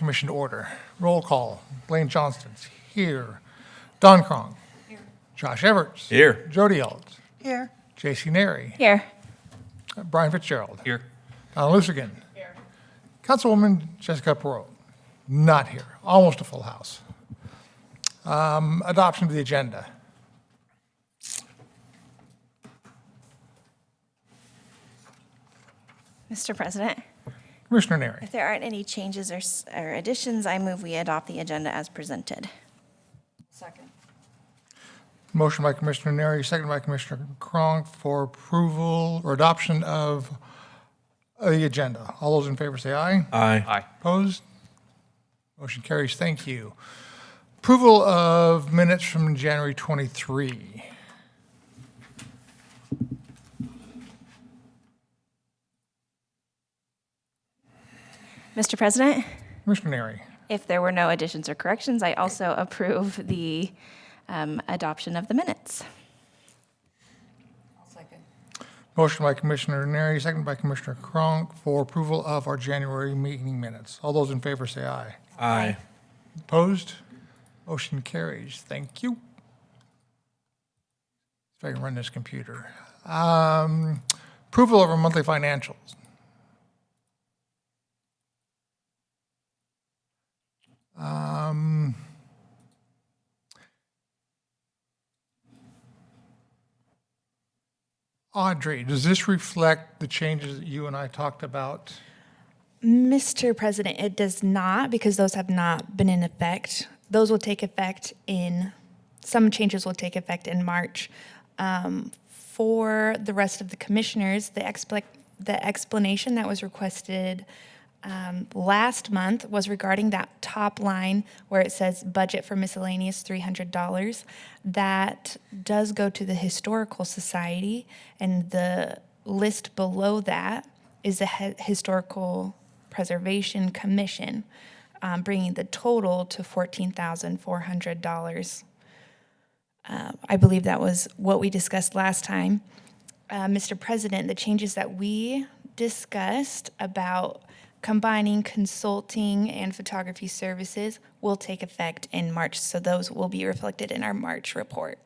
commission to order. Roll call. Blaine Johnston's here. Don Cronk. Here. Josh Everts. Here. Jody Eltz. Here. J.C. Neri. Here. Brian Fitzgerald. Here. Donna Lusigan. Here. Councilwoman Jessica Perot. Not here. Almost a full house. Adoption of the agenda. Mr. President, Commissioner Neri. if there aren't any changes or additions, I move we adopt the agenda as presented. Second. Motion by Commissioner Neri, second by Commissioner Cronk for approval or adoption of the agenda. All those in favor say aye. Aye. Aye. Opposed? Motion carries. Thank you. Approval of minutes from January 23. Mr. President, Commissioner Neri. if there were no additions or corrections, I also approve the adoption of the minutes. I'll second. Motion by Commissioner Neri, second by Commissioner Cronk for approval of our January meeting minutes. All those in favor say aye. Aye. Opposed? Motion carries. Thank you. If I can run this computer. Approval of our monthly financials. Audrey, does this reflect the changes that you and I talked about? Mr. President, it does not, because those have not been in effect. Those will take effect some changes will take effect in March. For the rest of the commissioners, the explanation that was requested last month was regarding that top line where it says budget for miscellaneous $300. That does go to the Historical Society, and the list below that is the Historical Preservation Commission, bringing the total to $14,400. I believe that was what we discussed last time. Mr. President, the changes that we discussed about combining consulting and photography services will take effect in March, so those will be reflected in our March report.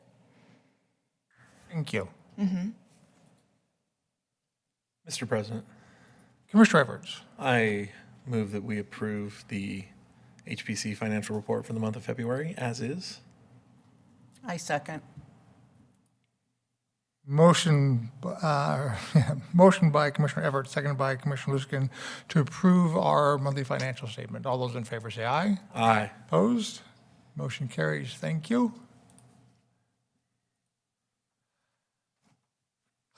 Thank you. Mr. President, Commissioner Everts. I move that we approve the HPC financial report for the month of February as is. I second. Motion by Commissioner Everett, seconded by Commissioner Lusigan to approve our monthly financial statement. All those in favor say aye. Aye. Opposed? Motion carries. Thank you.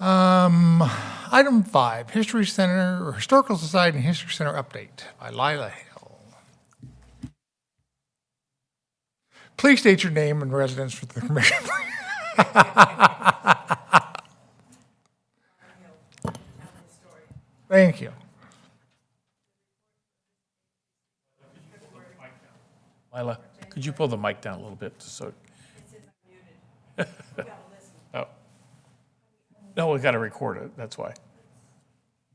Item 5, History Center or Historical Society and History Center update by Lila Hill. Please state your name and residence for the commission. Thank you. Lila, could you pull the mic down a little bit just so? Oh. No, we got to record it, that's why.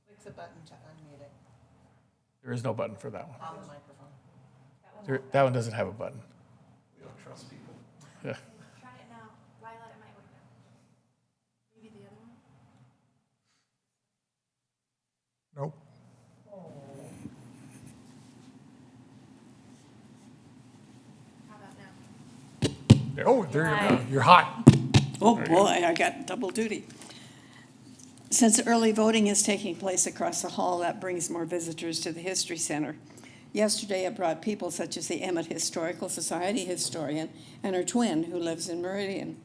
Click the button to unmute it There is no button for that one. on the microphone. That one doesn't have a button. We don't trust people. Yeah. Try it now. Lila, it might work now. Maybe the other one? Nope. How about now? Oh, there you go. You're hot. Oh, boy, I got double duty. Since early voting is taking place across the hall, that brings more visitors to the History Center. Yesterday, it brought people such as the Emmett Historical Society historian and her twin, who lives in Meridian.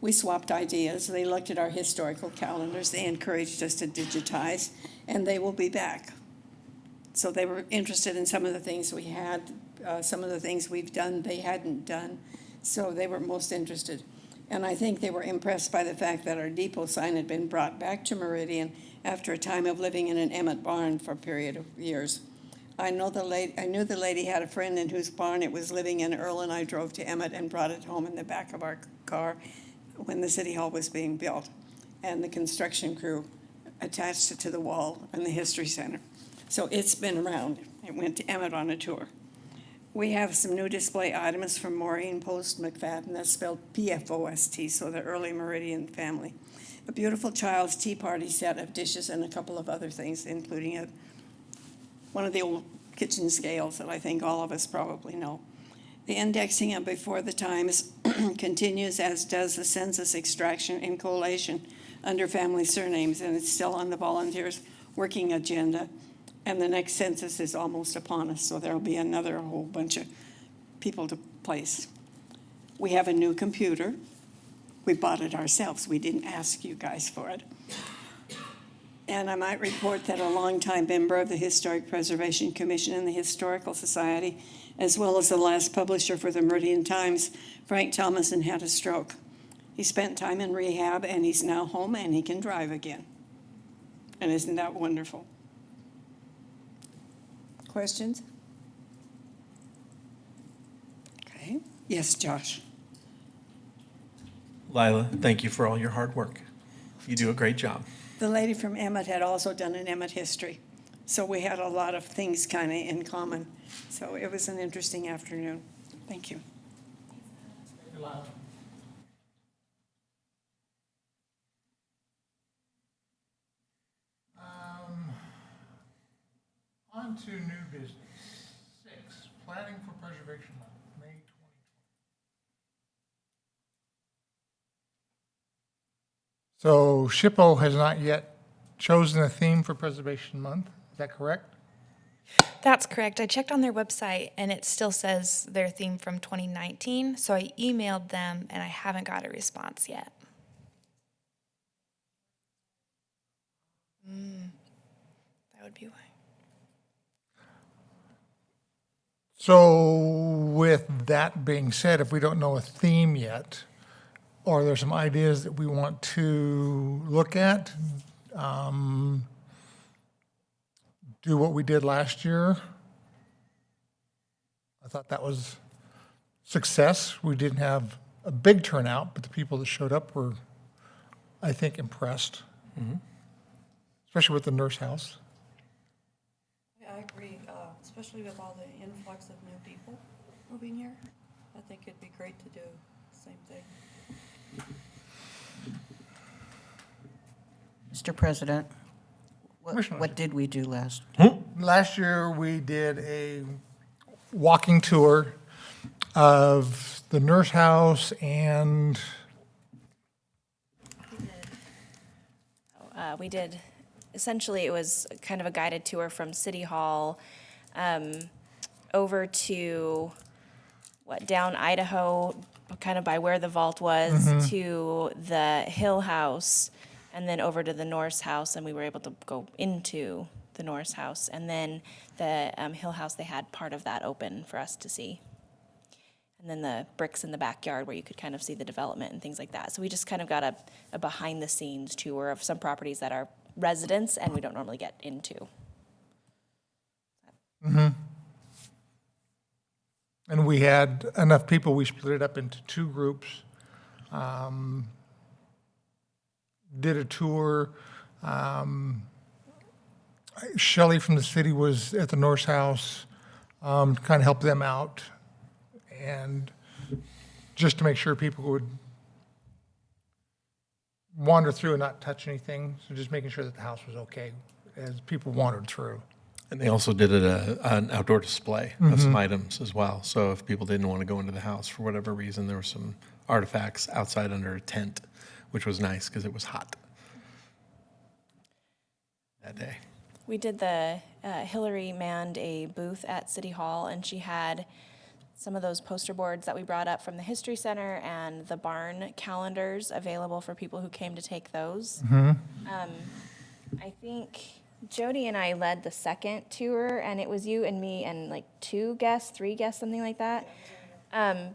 We swapped ideas. They looked at our historical calendars. They encouraged us to digitize, and they will be back. So they were interested in some of the things we had, some of the things we've done they hadn't done. So they were most interested. And I think they were impressed by the fact that our depot sign had been brought back to Meridian after a time of living in an Emmett barn for a period of years. I knew the lady had a friend in whose barn it was living in. Earl and I drove to Emmett and brought it home in the back of our car when the city hall was being built. And the construction crew attached it to the wall in the History Center. So it's been around. It went to Emmett on a tour. We have some new display items from Maureen Post McFadden, that's spelled P-F-O-S-T, so the early Meridian family. A beautiful child's tea party set of dishes and a couple of other things, including one of the old kitchen scales that I think all of us probably know. The indexing of Before the Times continues, as does the census extraction and collation under family surnames, and it's still on the volunteers' working agenda. And the next census is almost upon us, so there'll be another whole bunch of people to place. We have a new computer. We bought it ourselves. We didn't ask you guys for it. And I might report that a longtime member of the Historic Preservation Commission and the Historical Society, as well as the last publisher for the Meridian Times, Frank Thomason, had a stroke. He spent time in rehab, and he's now home, and he can drive again. And isn't that wonderful? Questions? Okay. Yes, Josh. Lila, thank you for all your hard work. You do a great job. The lady from Emmett had also done an Emmett history, so we had a lot of things kind of in common. So it was an interesting afternoon. Thank you. On to new business. 6, planning for preservation month, May 2020. So SHPO has not yet chosen a theme for preservation month. Is that correct? That's correct. I checked on their website and it still says their theme from 2019. So I emailed them and I haven't got a response yet. That would be why. So with that being said, if we don't know a theme yet, are there some ideas that we want to look at? Do what we did last year. I thought that was success. We didn't have a big turnout, but the people that showed up were, I think, impressed, especially with the nurse house. I agree, especially with all the influx of new people moving here. I think it'd be great to do the same thing. Mr. President, Commissioner. what did we do last? Last year, we did a walking tour of the nurse house and We did, essentially, it was kind of a guided tour from City Hall over to, down Idaho, kind of by where the vault was, to the Hill House, and then over to the Norse House, and we were able to go into the Norse House. And then the Hill House, they had part of that open for us to see. And then the bricks in the backyard where you could kind of see the development and things like that. So we just kind of got a behind-the-scenes tour of some properties that are residents and we don't normally get into. And we had enough people, we split it up into 2 groups. Did a tour. Shelley from the city was at the Norse House, to kind of help them out. And just to make sure people would wander through and not touch anything. So just making sure that the house was okay as people wandered through. And they also did an outdoor display of some items as well. So if people didn't want to go into the house for whatever reason, there were some artifacts outside under a tent, which was nice because it was hot that day. We did Hillary manned a booth at City Hall, and she had some of those poster boards that we brought up from the History Center and the barn calendars available for people who came to take those. I think Jody and I led the second tour, and it was you and me and like 3 guests, something like that.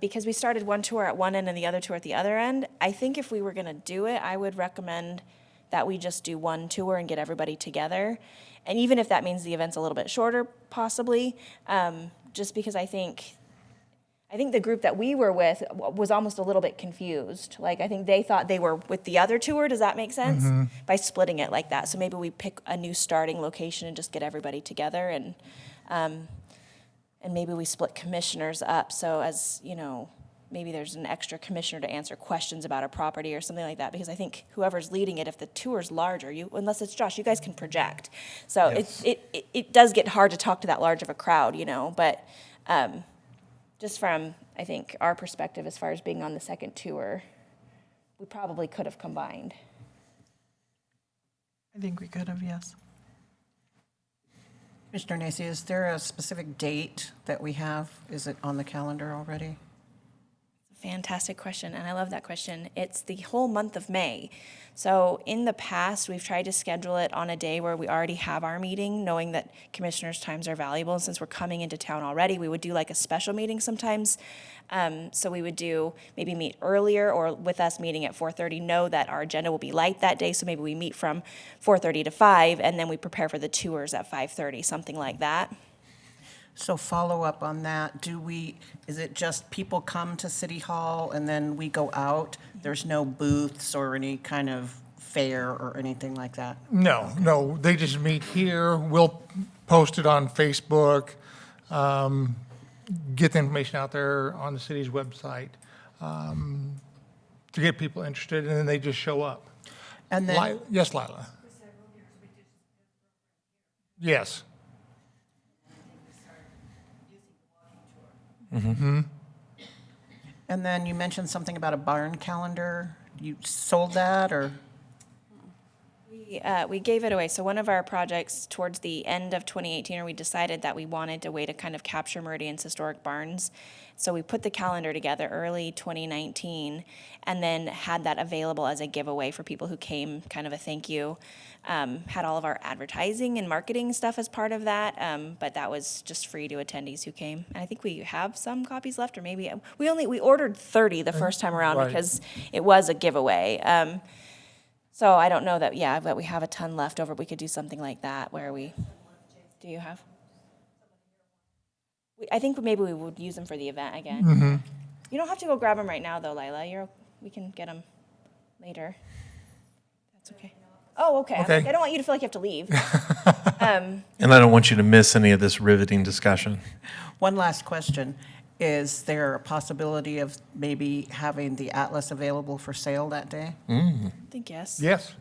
Because we started one tour at one end and the other tour at the other end. I think if we were gonna do it, I would recommend that we just do one tour and get everybody together. And even if that means the event's a little bit shorter, possibly, just because I think the group that we were with was almost a little bit confused. Like, I think they thought they were with the other tour, does that make sense? By splitting it like that. So maybe we pick a new starting location and just get everybody together and And maybe we split commissioners up, so as, you know, maybe there's an extra commissioner to answer questions about a property or something like that, because I think whoever's leading it, if the tour's larger, unless it's Josh, you guys can project. So it does get hard to talk to that large of a crowd, you know, but just from, I think, our perspective as far as being on the second tour, we probably could have combined. I think we could have, yes. Commissioner Nacy, is there a specific date that we have? Is it on the calendar already? Fantastic question, and I love that question. It's the whole month of May. So in the past, we've tried to schedule it on a day where we already have our meeting, knowing that commissioners' times are valuable. And since we're coming into town already, we would do like a special meeting sometimes. So we would do, maybe meet earlier, or with us meeting at 4:30, know that our agenda will be light that day. So maybe we meet from 4:30 to 5, and then we prepare for the tours at 5:30, something like that. So follow up on that, is it just people come to City Hall and then we go out? There's no booths or any kind of fair or anything like that? No, they just meet here. We'll post it on Facebook, get the information out there on the city's website to get people interested, and then they just show up. And then, Yes, Lila? Yes. and then you mentioned something about a barn calendar. You sold that, or? We gave it away. So one of our projects towards the end of 2018, we decided that we wanted a way to kind of capture Meridian's historic barns. So we put the calendar together early 2019 and then had that available as a giveaway for people who came, kind of a thank you. Had all of our advertising and marketing stuff as part of that, but that was just free to attendees who came. And I think we have some copies left, or maybe we ordered 30 the first time around Right. because it was a giveaway. So I don't know that, but we have a ton left over. We could do something like that where do you have? I think maybe we would use them for the event again. You don't have to go grab them right now though, Lila. We can get them later. That's okay. Oh, okay. Okay. I don't want you to feel like you have to leave. And I don't want you to miss any of this riveting discussion. One last question. Is there a possibility of maybe having the atlas available for sale that day? I think yes. Yes.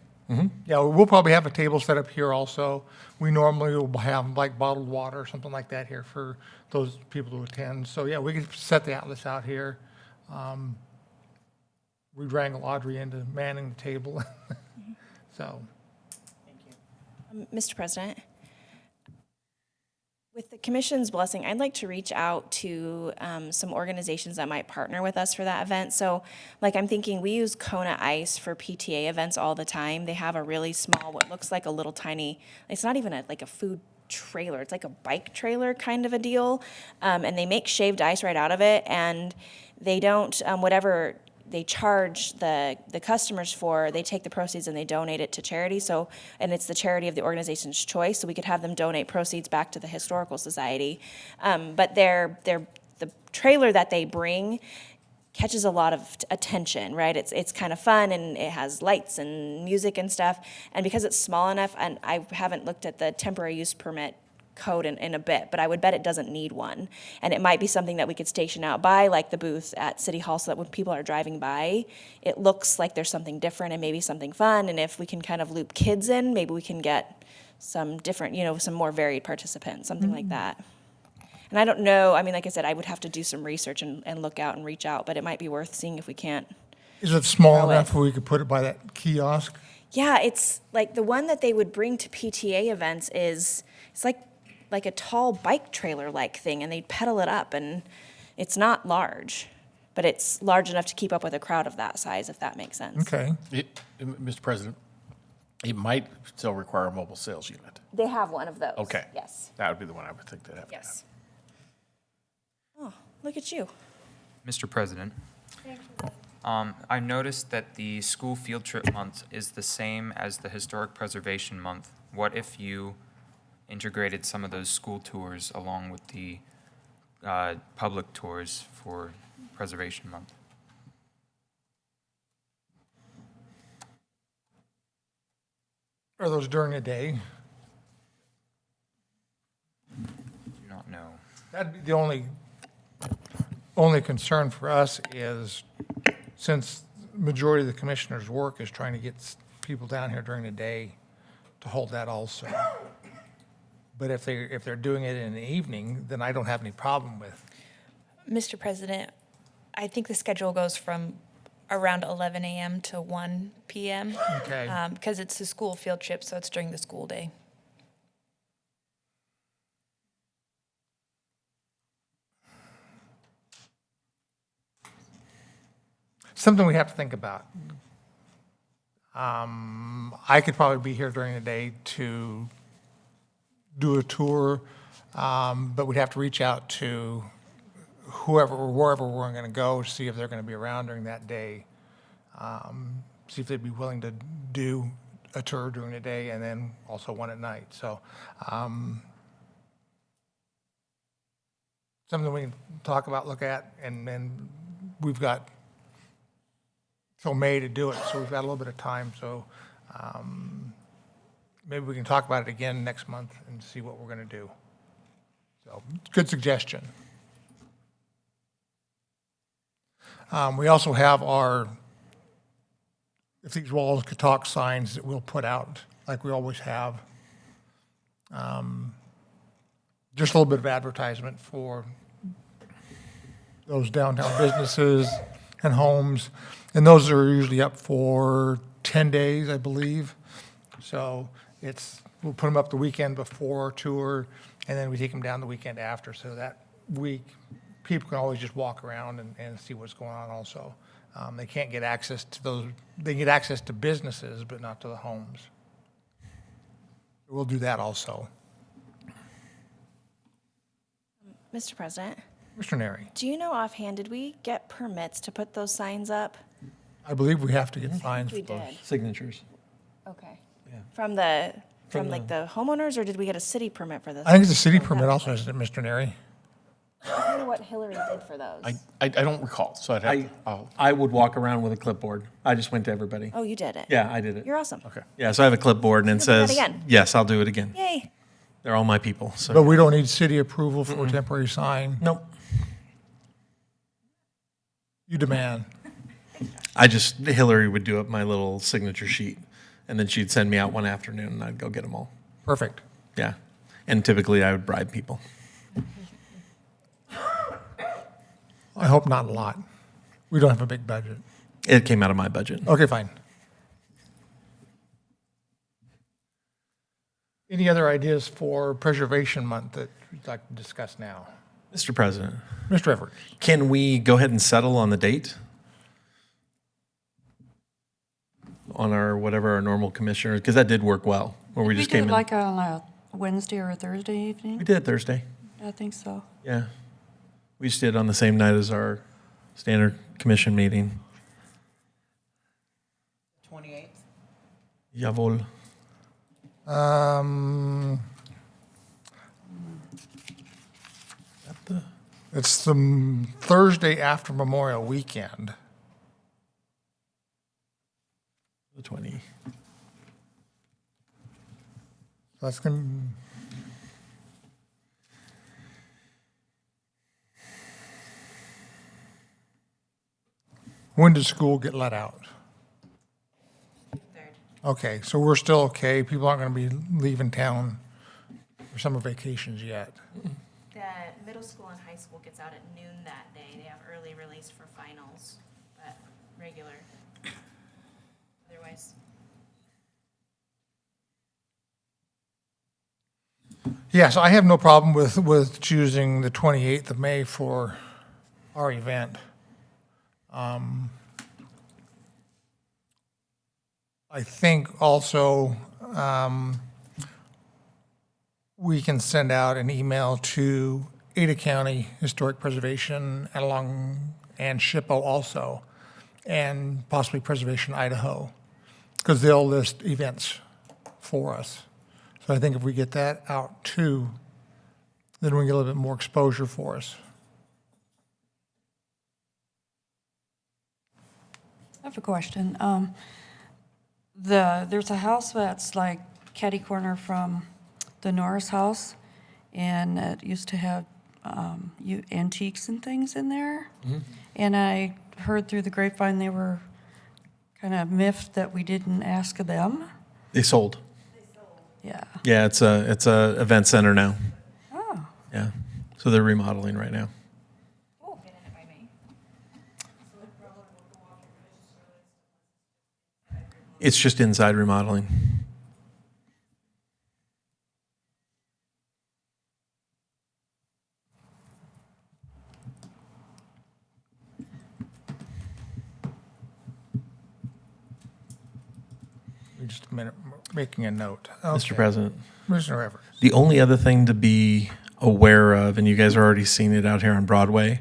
Yeah, we'll probably have a table set up here also. We normally will have like bottled water or something like that here for those people to attend. So yeah, we can set the atlas out here. We wrangle Audrey into manning the table. So. Mr. President, with the commission's blessing, I'd like to reach out to some organizations that might partner with us for that event. So, like, I'm thinking we use Kona Ice for PTA events all the time. They have a really small, what looks like a little tiny, it's not even like a food trailer, it's like a bike trailer kind of a deal. And they make shaved ice right out of it, and they don't, whatever they charge the customers for, they take the proceeds and they donate it to charity. So, and it's the charity of the organization's choice. So we could have them donate proceeds back to the Historical Society. But the trailer that they bring catches a lot of attention, right? It's kind of fun, and it has lights and music and stuff. And because it's small enough, and I haven't looked at the temporary use permit code in a bit, but I would bet it doesn't need one. And it might be something that we could station out by, like the booth at City Hall, so that when people are driving by, it looks like there's something different and maybe something fun. And if we can kind of loop kids in, maybe we can get some different, some more varied participants, something like that. And I don't know, I mean, like I said, I would have to do some research and look out and reach out, but it might be worth seeing if we can't. Is it small Throw it. enough where we could put it by that kiosk? Yeah, it's like the one that they would bring to PTA events it's like a tall bike trailer-like thing, and they'd pedal it up, and it's not large, but it's large enough to keep up with a crowd of that size, if that makes sense. Okay. Mr. President, it might still require a mobile sales unit. They have one of those. Okay. Yes, That would be the one I would think they'd have. yes. Oh, look at you. Mr. President, I noticed that the school field trip month is the same as the historic preservation month. What if you integrated some of those school tours along with the public tours for preservation month? Are those during the day? Do not know. That'd be the only concern for us is, since majority of the commissioners' work is trying to get people down here during the day, to hold that also. But if they're doing it in the evening, then I don't have any problem with. Mr. President, I think the schedule goes from around 11 a.m. to 1 p.m. Okay. Because it's a school field trip, so it's during the school day. Something we have to think about. I could probably be here during the day to do a tour, but we'd have to reach out to whoever or wherever we're going to go to see if they're going to be around during that day. See if they'd be willing to do a tour during the day and then also one at night. So something we can talk about, look at, and then we've got till May to do it, so we've got a little bit of time. So maybe we can talk about it again next month and see what we're going to do. So good suggestion. We also have our "If These Walls Could Talk" signs that we'll put out like we always have. Just a little bit of advertisement for those downtown businesses and homes. And those are usually up for 10 days, I believe. So we'll put them up the weekend before tour, and then we take them down the weekend after. So that week, people can always just walk around and see what's going on also. They can't get access to those, they get access to businesses, but not to the homes. We'll do that also. Mr. President, Mr. Neri, do you know offhand, did we get permits to put those signs up? I believe we have to get signs for We those. did. Signatures. Okay. Yeah. From like the homeowners, or did we get a city permit for this? I think it's a city permit also, isn't it, Mr. Neri? I don't know what Hillary did for those. I don't recall, so I'd have to, I would walk around with a clipboard. I just went to everybody. Oh, you did it? Yeah, I did it. You're awesome. okay. Yeah, so I have a clipboard and it You'll do that says, again. yes, I'll do it again. Yay. They're all my people, so. But we don't need city approval for a temporary sign. Nope. You demand. Hillary would do up my little signature sheet, and then she'd send me out one afternoon, and I'd go get them all. Perfect. Yeah. And typically I would bribe people. I hope not a lot. We don't have a big budget. It came out of my budget. Okay, fine. Any other ideas for Preservation Month that you'd like to discuss now? Mr. President, Mr. Everett? can we go ahead and settle on the date? On our normal commissioner, because that did work well, where we just do came it in. like on a Wednesday or a Thursday We evening? did Thursday. I think so. Yeah. We just did on the same night as our standard commission meeting. 28th? Jawohl. It's the Thursday after Memorial Weekend. The 20. That's going to... When does school get let out? Okay, so we're still okay. People aren't going to be leaving town for summer vacations yet. The middle school and high school gets out at noon that day. They have early release for finals, but regular. Otherwise. Yes, I have no problem with choosing the 28th of May for our event. I think also we can send out an email to Ada County Historic Preservation and SHPO also, and possibly Preservation Idaho, because they'll list events for us. So I think if we get that out too, then we get a little bit more exposure for us. I have a question. There's a house that's like catty corner from the Norris house, and it used to have antiques and things in there. And I heard through the grapevine they were kind of miffed that we didn't ask them. They sold. Yeah. Yeah, it's a event center now. Oh, Yeah, so they're remodeling right now. It's just inside remodeling. Just a minute, making a note. Mr. Okay. President. Commissioner Evers. The only other thing to be aware of, and you guys are already seeing it out here on Broadway,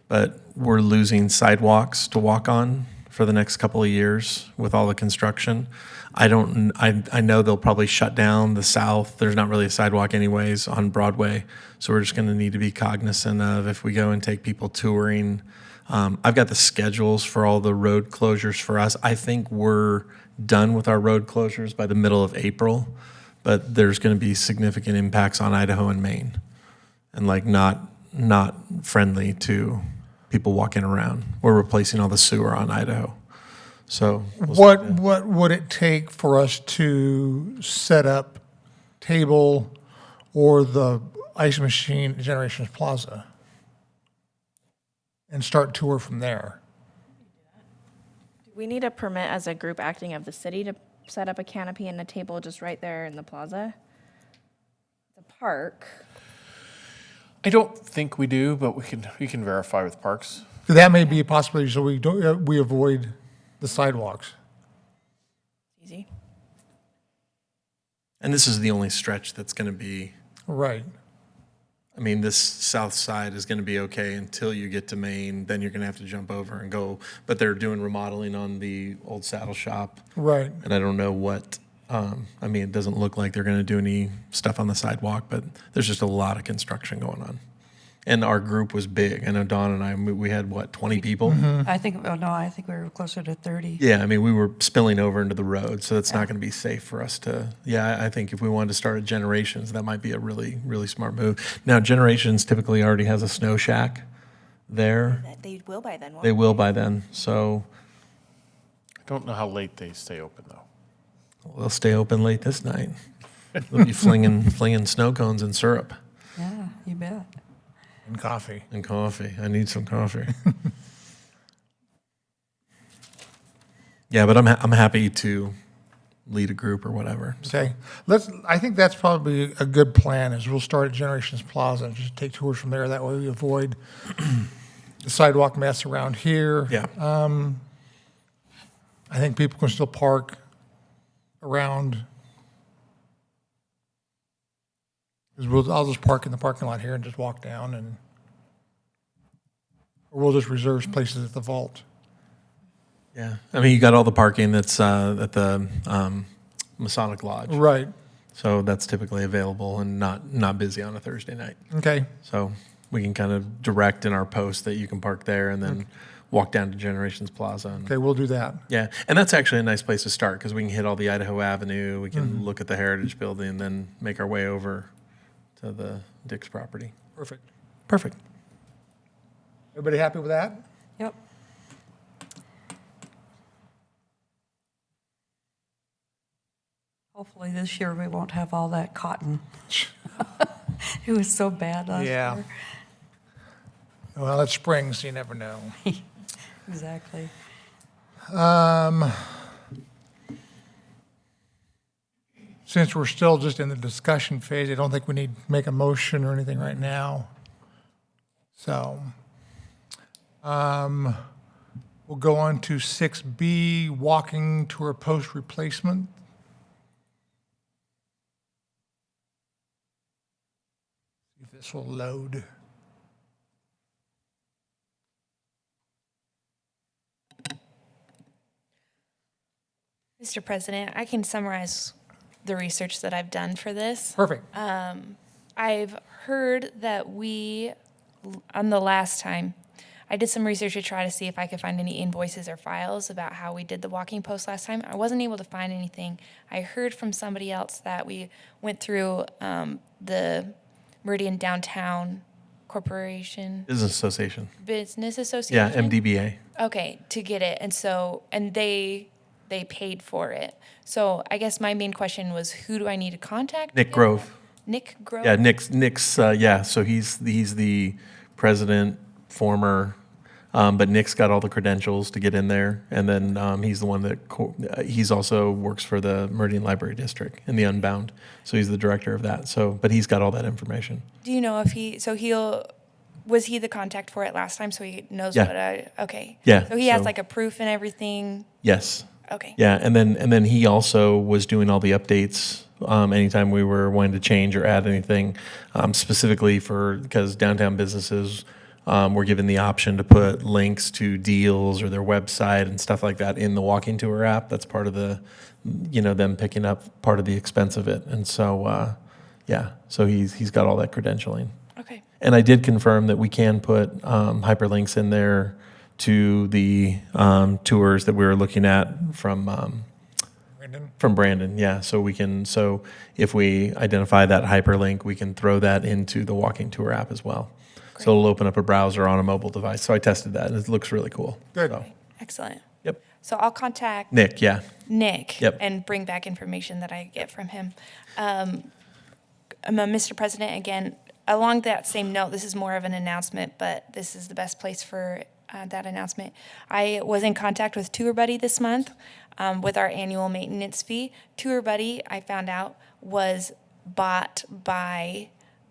but we're losing sidewalks to walk on for the next couple of years with all the construction. I know they'll probably shut down the south. There's not really a sidewalk anyways on Broadway. So we're just going to need to be cognizant of if we go and take people touring. I've got the schedules for all the road closures for us. I think we're done with our road closures by the middle of April, but there's going to be significant impacts on Idaho and Maine, and like not friendly to people walking around. We're replacing all the sewer on Idaho. So What would it take for us to set up table or the ice machine at Generations Plaza and start tour from there? We need a permit as a group acting of the city to set up a canopy and a table just right there in the plaza. The park. I don't think we do, but we can verify with parks. That may be a possibility, so we avoid the sidewalks. Easy. And this is the only stretch that's going to be, Right. I mean, this south side is going to be okay until you get to Maine. Then you're going to have to jump over and go. But they're doing remodeling on the old saddle shop. Right. And I don't know what, I mean, it doesn't look like they're going to do any stuff on the sidewalk, but there's just a lot of construction going on. And our group was big. I know Dawn and I, we had, what, 20 people? I think we were closer to 30. Yeah, I mean, we were spilling over into the road, so it's not going to be safe for us to, I think if we wanted to start at Generations, that might be a really, really smart move. Now, Generations typically already has a snow shack there. They will by then, won't They will by then, so I don't know how late they stay open, though. they'll stay open late this night. They'll be flinging snow cones and syrup Yeah, you bet. And coffee. and coffee. I need some coffee. Yeah, but I'm happy to lead a group or whatever. Okay. I think that's probably a good plan, is we'll start at Generations Plaza and just take tours from there. That way we avoid the sidewalk mess around here. Yeah. I think people can still park around. 'Cause I'll just park in the parking lot here and just walk down, or we'll just reserve places at the vault. Yeah, I mean, you got all the parking that's at the Masonic Lodge. Right. So that's typically available and not busy on a Thursday night. Okay. So we can kind of direct in our post that you can park there and then walk down to Generations Plaza. And, Okay, we'll do that. yeah, and that's actually a nice place to start because we can hit all the Idaho Avenue, we can look at the Heritage Building, and then make our way over to the Dick's property. Perfect. Perfect. Everybody happy with that? Yep. Hopefully this year we won't have all that cotton. It was so bad last Yeah. year. Well, it's spring, so you never know. Exactly. Since we're still just in the discussion phase, I don't think we need to make a motion or anything right now. So, we'll go on to 6B, walking tour post replacement. See if this will load. Mr. President, I can summarize the research that I've done for this. Perfect. I've heard that on the last time, I did some research to try to see if I could find any invoices or files about how we did the walking post last time. I wasn't able to find anything. I heard from somebody else that we went through the Meridian downtown corporation, Business Association. business Yeah, association? MDBA. Okay, to get it. And they paid for it. So I guess my main question was, who do I need to contact? to Nick get Grove. that? Nick Grove? Yeah, Nick's, yeah, so he's the president, former, but Nick's got all the credentials to get in there. And then he's the one that, he's also works for the Meridian Library District in the Unbound. So he's the director of that. So, but he's got all that information. Do you know if was he the contact for it last time, so he knows Yeah. okay. Yeah, So he has so- like a proof and everything? Yes. Okay. Yeah, and then he also was doing all the updates anytime we were wanting to change or add anything, specifically because downtown businesses were given the option to put links to deals or their website and stuff like that in the walking tour app. That's part of the, them picking up part of the expense of it. And so, so he's got all that credentialing. Okay. And I did confirm that we can put hyperlinks in there to the tours that we were looking at from Brandon. Yeah, so if we identify that hyperlink, we can throw that into the walking tour app as well. So it'll open up a browser on a mobile device. So I tested that, and it looks really cool. Good. So, Excellent. yep. So I'll contact Nick, yeah. Nick Yep. and bring back information that I get from him. Mr. President, again, along that same note, this is more of an announcement, but this is the best place for that announcement. I was in contact with Tour Buddy this month with our annual maintenance fee. Tour Buddy, I found out, was bought by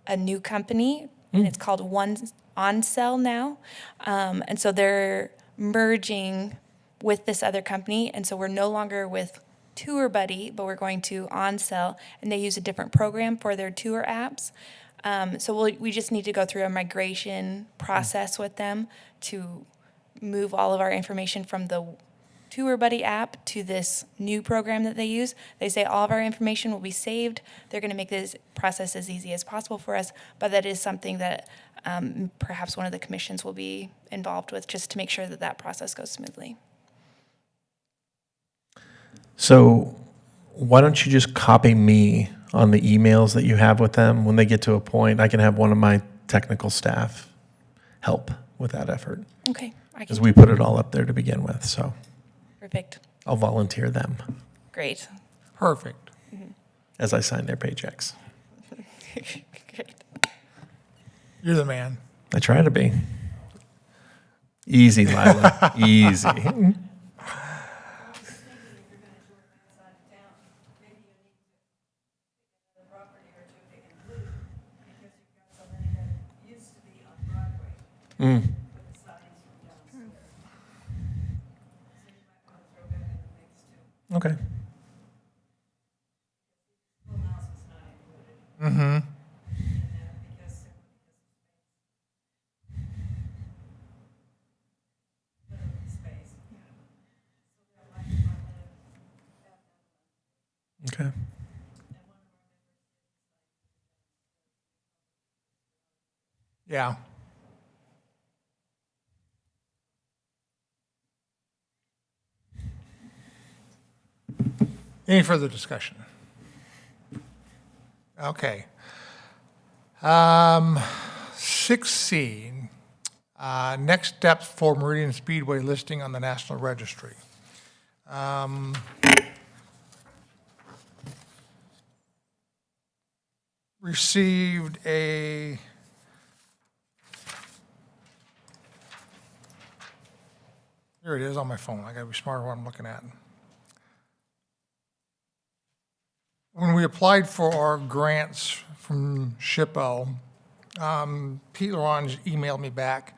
a new company, and it's called OnSell now. And so they're merging with this other company, and so we're no longer with Tour Buddy, but we're going to OnSell, and they use a different program for their tour apps. So we just need to go through a migration process with them to move all of our information from the Tour Buddy app to this new program that they use. They say all of our information will be saved. They're going to make this process as easy as possible for us, but that is something that perhaps one of the commissions will be involved with, just to make sure that that process goes smoothly. So why don't you just copy me on the emails that you have with them? When they get to a point, I can have one of my technical staff help with that effort. Okay, I Because can. we put it all up there to begin with, so Perfect. I'll volunteer them Great. Perfect. as I sign their paychecks. Great. You're the man. I try to be. Easy, Lila. Easy. Okay. Okay. Yeah. Any further discussion? Okay. 6C, next steps for Meridian Speedway listing on the National Registry. Received a here it is on my phone. I gotta be smarter what I'm looking at. When we applied for our grants from SHPO, Pete Larange emailed me back,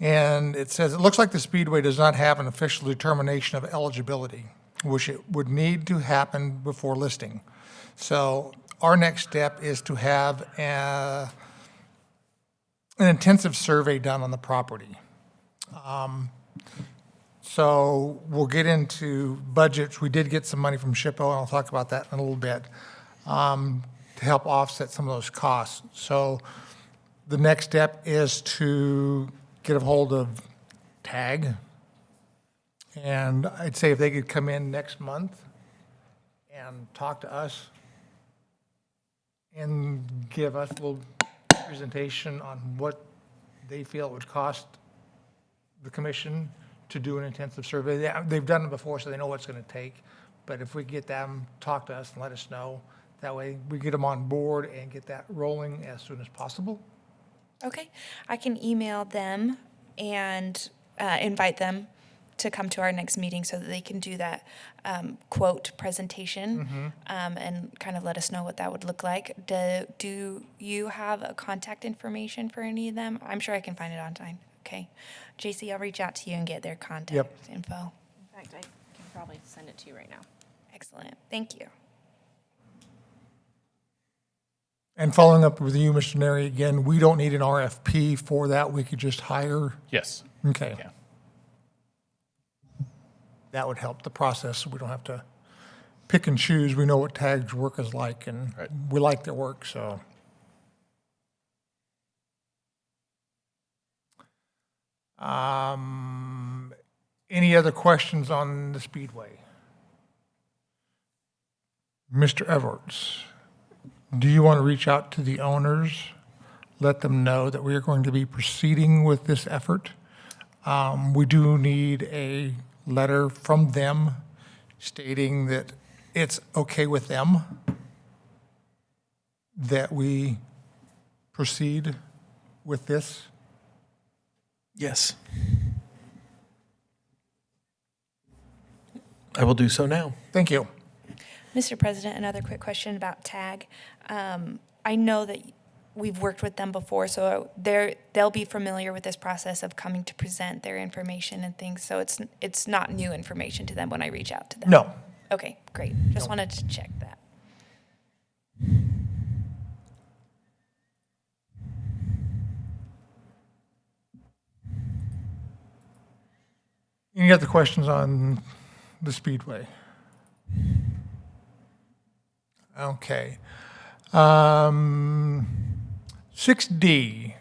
and it says, it looks like the Speedway does not have an official determination of eligibility, which it would need to happen before listing. So our next step is to have an intensive survey done on the property. So we'll get into budgets. We did get some money from SHPO, and I'll talk about that in a little bit, to help offset some of those costs. So the next step is to get a hold of TAG. And I'd say if they could come in next month and talk to us and give us a little presentation on what they feel it would cost the commission to do an intensive survey. They've done it before, so they know what it's going to take. But if we get them, talk to us and let us know, that way we get them on board and get that rolling as soon as possible. Okay, I can email them and invite them to come to our next meeting so that they can do that quote presentation and kind of let us know what that would look like. Do you have a contact information for any of them? I'm sure I can find it online. Okay. JC, I'll reach out to you and get their contact info. In fact, I can probably send it to you right now. Excellent. Thank you. And following up with you, Mr. Neri, again, we don't need an RFP for that. We could just hire. Yes. Okay. Yeah. That would help the process. We don't have to pick and choose. We know what TAG's work is like, and Right. we like their work, so. Any other questions on the Speedway? Mr. Everts, do you want to reach out to the owners, let them know that we are going to be proceeding with this effort? We do need a letter from them stating that it's okay with them that we proceed with this. Yes. I will do so now. Thank you. Mr. President, another quick question about TAG. I know that we've worked with them before, so they'll be familiar with this process of coming to present their information and things, so it's not new information to them when I reach out to them. No. Okay, great. Just wanted to check that. Any other questions on the Speedway? Okay. 6D.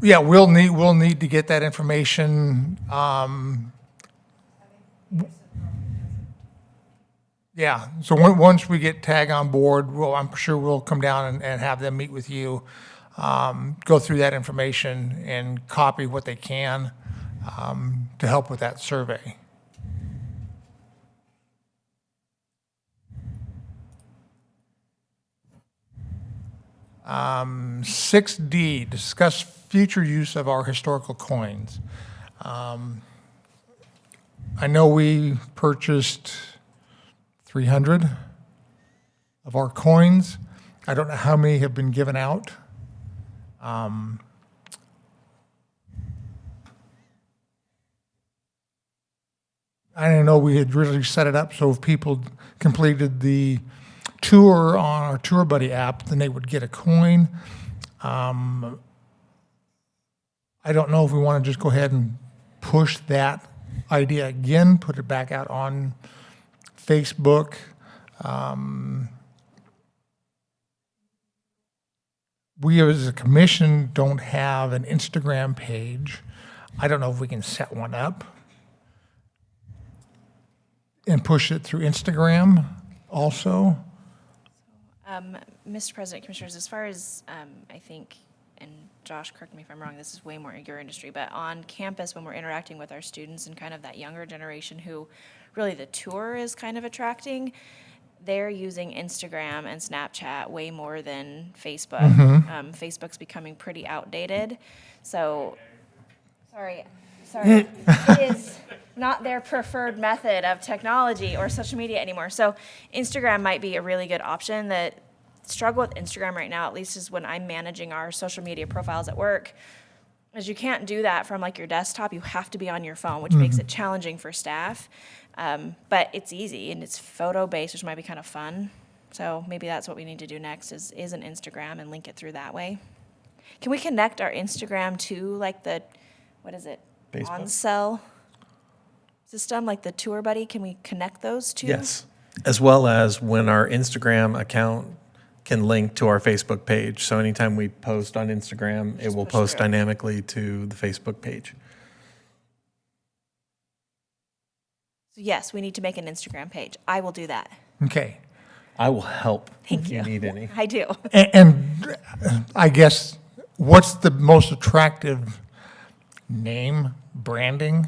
Yeah, we'll need to get that information. Yeah, so once we get TAG on board, I'm sure we'll come down and have them meet with you, go through that information and copy what they can to help with that survey. Um, 6D, discuss future use of our historical coins. I know we purchased 300 of our coins. I don't know how many have been given out. I don't know, we had really set it up so if people completed the tour on our Tour Buddy app, then they would get a coin. I don't know if we want to just go ahead and push that idea again, put it back out on Facebook. We as a commission don't have an Instagram page. I don't know if we can set one up and push it through Instagram also. Mr. President, Commissioners, as far as, I think, and Josh, correct me if I'm wrong, this is way more your industry, but on campus, when we're interacting with our students and kind of that younger generation who really the tour is kind of attracting, they're using Instagram and Snapchat way more than Facebook. Facebook's becoming pretty outdated. So, sorry, it is not their preferred method of technology or social media anymore. So Instagram might be a really good option. That struggle with Instagram right now, at least is when I'm managing our social media profiles at work, is you can't do that from like your desktop. You have to be on your phone, which makes it challenging for staff. But it's easy and it's photo based, which might be kind of fun. So maybe that's what we need to do next is an Instagram and link it through that way. Can we connect our Instagram to like the, what is it? Facebook. On-cell system, like the Tour Buddy? Can we connect those two? Yes, as well as when our Instagram account can link to our Facebook page. So anytime we post on Instagram, it will push post through. dynamically to the Facebook page. So yes, we need to make an Instagram page. I will do that. Okay. I will help Thank if you you. need any. I do. And I guess, what's the most attractive name, branding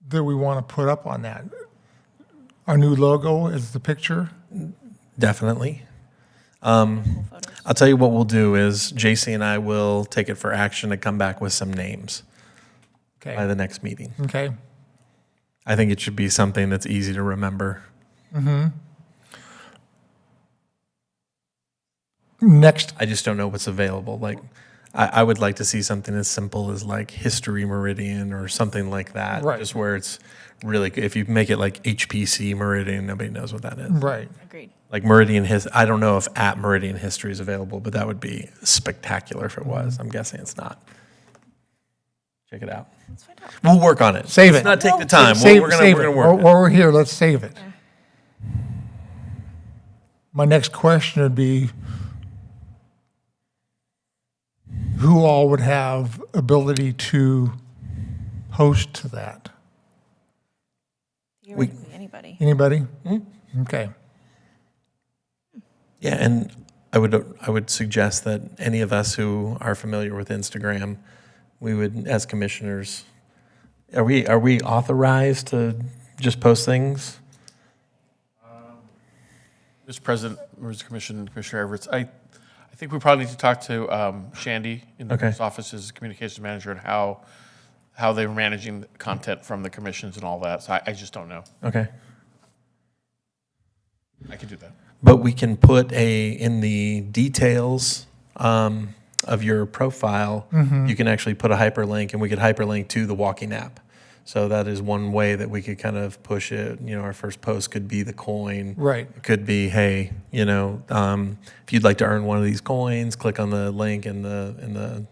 that we want to put up on that? Our new logo is the picture? Definitely. I'll tell you what we'll do is JC and I will take it for action and come back with some names by Okay, the next meeting. okay. I think it should be something that's easy to remember. Next, I just don't know what's available. Like, I would like to see something as simple as like History Meridian or something like that. Right. Just where it's really, if you make it like HPC Meridian, nobody knows what that is. right. Agreed. Like Meridian I don't know if at Meridian History is available, but that would be spectacular if it was. I'm guessing it's not. Check it out. Let's find out. We'll work on it. Save Let's it. not take the time. Save, We're gonna save we're it. gonna work it. While we're here, let's save it. My next question would be, who all would have ability to host to that? Theoretically, anybody. Anybody? Okay. Yeah, and I would suggest that any of us who are familiar with Instagram, we would, as commissioners, are we authorized to just post things? Mr. President, members of the Commission, Commissioner Everett, I think we probably need to talk to Shandy in the Okay. Mayor's office as communications manager and how they were managing the content from the commissions and all that. So I just don't know. Okay. I can do that. But we can put in the details of your profile, you can actually put a hyperlink, and we could hyperlink to the walking app. So that is one way that we could kind of push it. You know, our first post could be the coin. Right. It could be, hey, you know, if you'd like to earn one of these coins, click on the link on the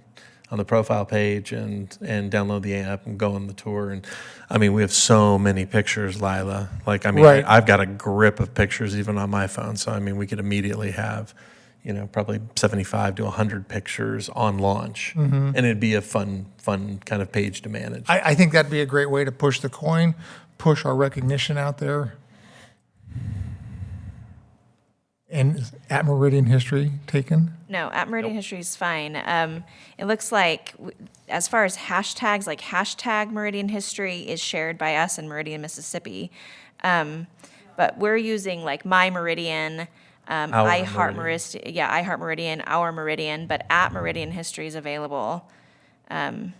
profile page and download the app and go on the tour. And I mean, we have so many pictures, Lila. Like, I mean, Right. I've got a grip of pictures even on my phone. So I mean, we could immediately have, you know, probably 75 to 100 pictures on launch, and it'd be a fun kind of page to manage. I think that'd be a great way to push the coin, push our recognition out there. And at Meridian History taken? No, at Meridian History is fine. It looks like, as far as hashtags, like hashtag Meridian History is shared by us in Meridian, Mississippi. But we're using like My Meridian, I Heart Meridian, I Heart Meridian, Our Meridian, but at Meridian History is available. And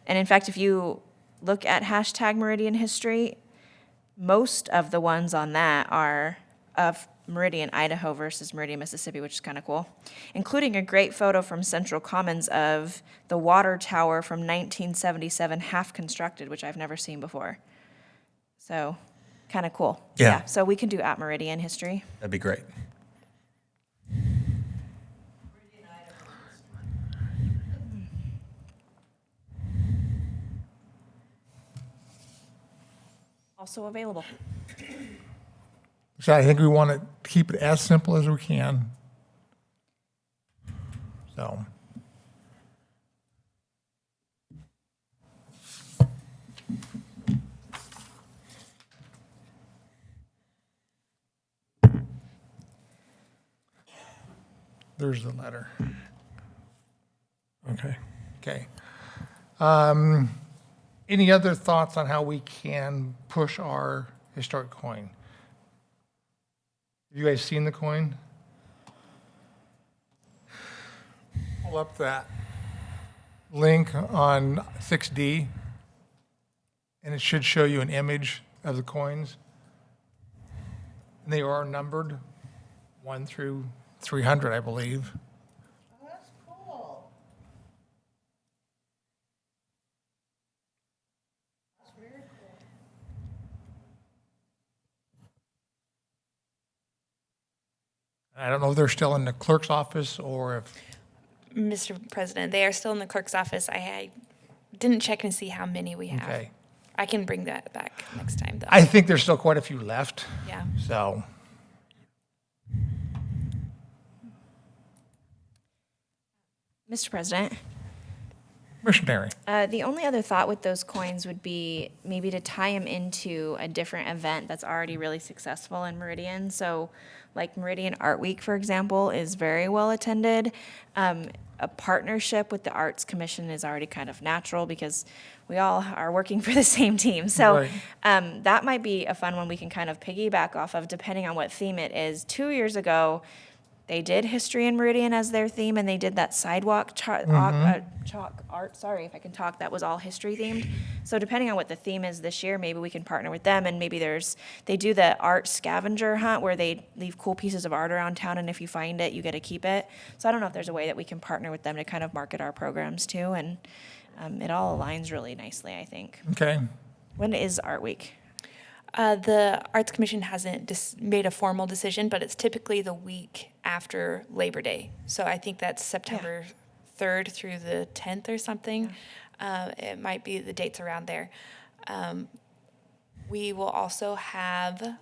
in fact, if you look at hashtag Meridian History, most of the ones on that are of Meridian, Idaho versus Meridian, Mississippi, which is kind of cool, including a great photo from Central Commons of the water tower from 1977, half constructed, which I've never seen before. So, kind of cool. Yeah. So we can do at Meridian History. That'd be great. Also available. So I think we want to keep it as simple as we can. So. There's the letter. Okay. Okay. Any other thoughts on how we can push our historic coin? Have you guys seen the coin? Pull up that link on 6D, and it should show you an image of the coins. And they are numbered 1 through 300, I believe. That's cool. That's very cool. I don't know if they're still in the clerk's office or if, Mr. President, they are still in the clerk's office. I didn't check and see how many we have. okay. I can bring that back next time, though. I think there's still quite a few left, Yeah. so. Mr. President, Missionary. The only other thought with those coins would be maybe to tie them into a different event that's already really successful in Meridian. So, like Meridian Art Week, for example, is very well attended. A partnership with the Arts Commission is already kind of natural because we all are working for the same team. So, Right. that might be a fun one we can kind of piggyback off of, depending on what theme it is. 2 years ago, they did History in Meridian as their theme, and they did that sidewalk chalk art. Sorry if I can talk. That was all history themed. So depending on what the theme is this year, maybe we can partner with them. And maybe they do the art scavenger hunt where they leave cool pieces of art around town, and if you find it, you get to keep it. So I don't know if there's a way that we can partner with them to kind of market our programs too, and it all aligns really nicely, I think. Okay. When is Art Week? The Arts Commission hasn't made a formal decision, but it's typically the week after Labor Day. So I think that's September 3rd through the 10th or something. It might be the dates around there. We will also have,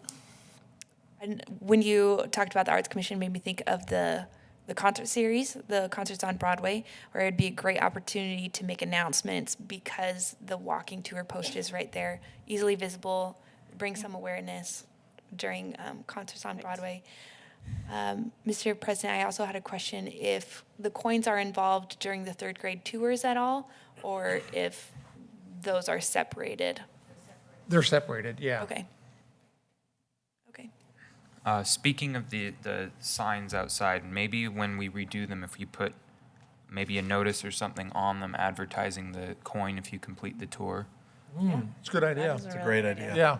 and when you talked about the Arts Commission, made me think of the concert series, the concerts on Broadway, where it'd be a great opportunity to make announcements because the walking tour post is right there, easily visible, bring some awareness during concerts on Broadway. Mr. President, I also had a question if the coins are involved during the third grade tours at all, or if those are separated. They're separated, yeah. Okay. Okay. Speaking of the signs outside, maybe when we redo them, if you put maybe a notice or something on them advertising the coin if you complete the tour. It's a good idea. That is It's a really great good idea. Yeah.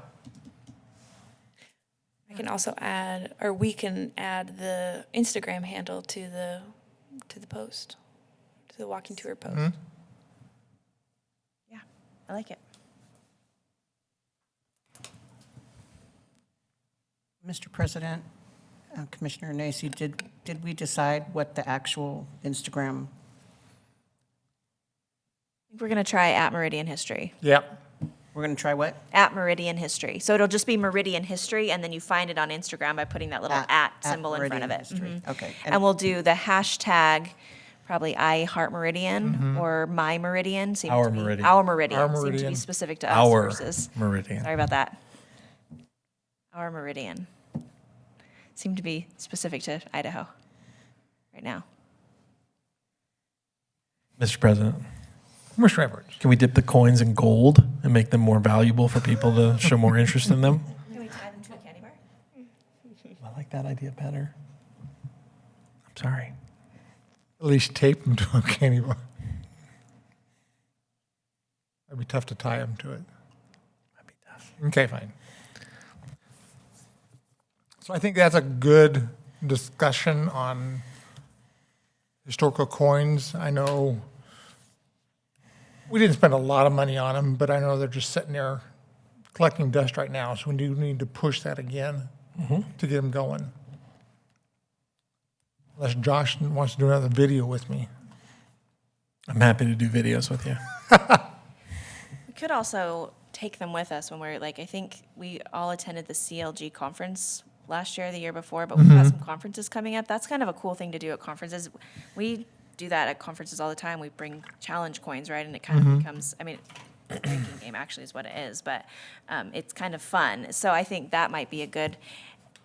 I can also add, or we can add the Instagram handle to the post, to the walking tour post. Yeah, I like it. Mr. President, Commissioner Nacy, did we decide what the actual Instagram? I think we're going to try at Meridian History. Yep. We're going to try what? At Meridian History. So it'll just be Meridian History, and then you find it on Instagram by putting that little at symbol in front of Meridian it. History. Mhm. Okay. And we'll do the hashtag, probably I Heart Meridian or My Meridian. seems Our to be- Meridian. Our Meridian. Our Seems to be Meridian. specific to us Our versus. Meridian. Sorry about that. Our Meridian. Seem to be specific to Idaho right now. Mr. President, Commissioner Edwards. can we dip the coins in gold and make them more valuable for people to show more interest in them? Can we tie them to a candy bar? I like that idea better. I'm sorry. At least tape them to a candy bar. That'd be tough to tie them to it. That'd be tough. Okay, fine. So I think that's a good discussion on historical coins. I know we didn't spend a lot of money on them, but I know they're just sitting there collecting dust right now, so we do need to push that again to get them going. Unless Josh wants to do another video with me. I'm happy to do videos with you. We could also take them with us when we're like, I think we all attended the CLG conference last year or the year before, but we've got some conferences coming up. That's kind of a cool thing to do at conferences. We do that at conferences all the time. We bring challenge coins, right? And it kind of becomes, I mean, it's a drinking game actually is what it is, but it's kind of fun. So I think that might be a good,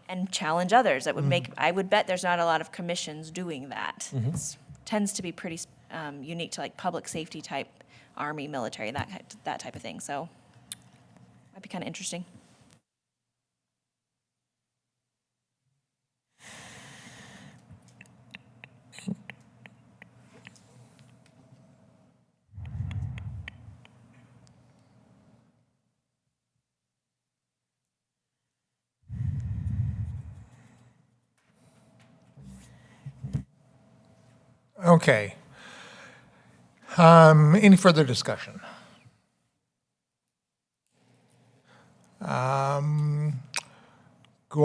and challenge others. That would make, I would bet there's not a lot of commissions doing that. It tends to be pretty unique to like public safety type, Army, military, that type of thing. So might be kind of interesting. Okay. Any further discussion? Go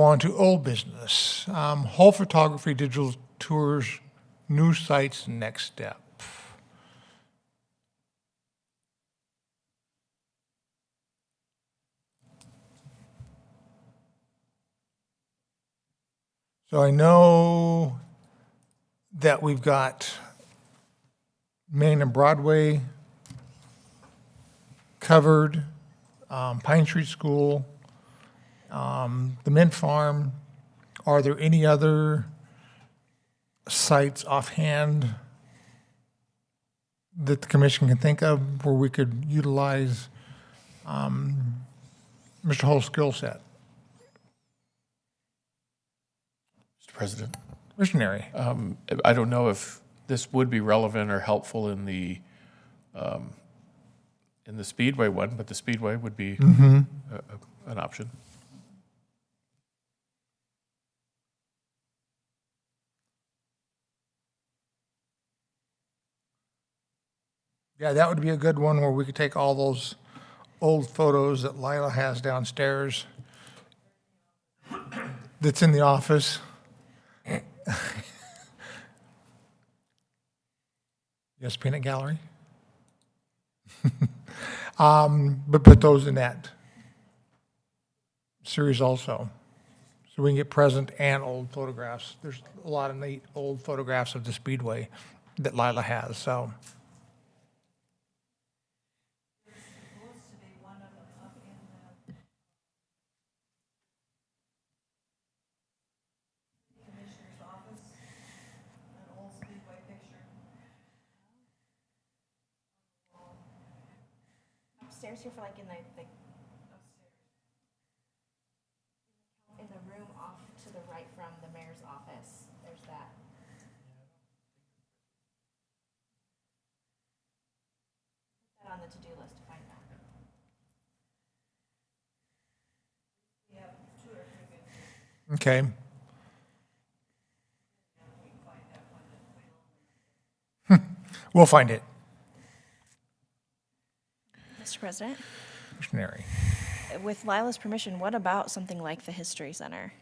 on to old business. Whole photography, digital tours, new sites, next step. So I know that we've got Main and Broadway covered, Pine Street School, the Mint Farm. Are there any other sites offhand that the commission can think of where we could utilize Mr. Hull's skill set? Mr. President, Missionary. I don't know if this would be relevant or helpful in the Speedway one, but the Speedway would be an option. Yeah, that would be a good one where we could take all those old photos that Lila has downstairs that's in the office. Yes, peanut gallery. But put those in that series also. So we can get present and old photographs. There's a lot of neat old photographs of the Speedway that Lila has, so. Upstairs here for like in the room off to the right from the mayor's office. There's that. Put that on the to-do list to find that. Okay. We'll find it. Mr. President, Missionary. with Lila's permission, what about something like the History Center?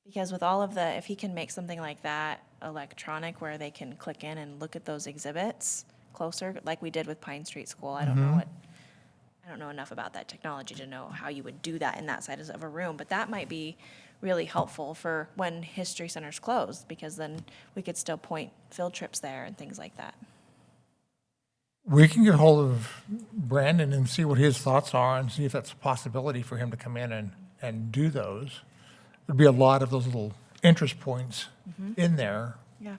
Because with all of if he can make something like that electronic where they can click in and look at those exhibits closer, like we did with Pine Street School, I don't know enough about that technology to know how you would do that in that size of a room, but that might be really helpful for when History Center's closed, because then we could still point field trips there and things like that. We can get hold of Brandon and see what his thoughts are and see if that's a possibility for him to come in and do those. There'd be a lot of those little interest points in there. Yeah.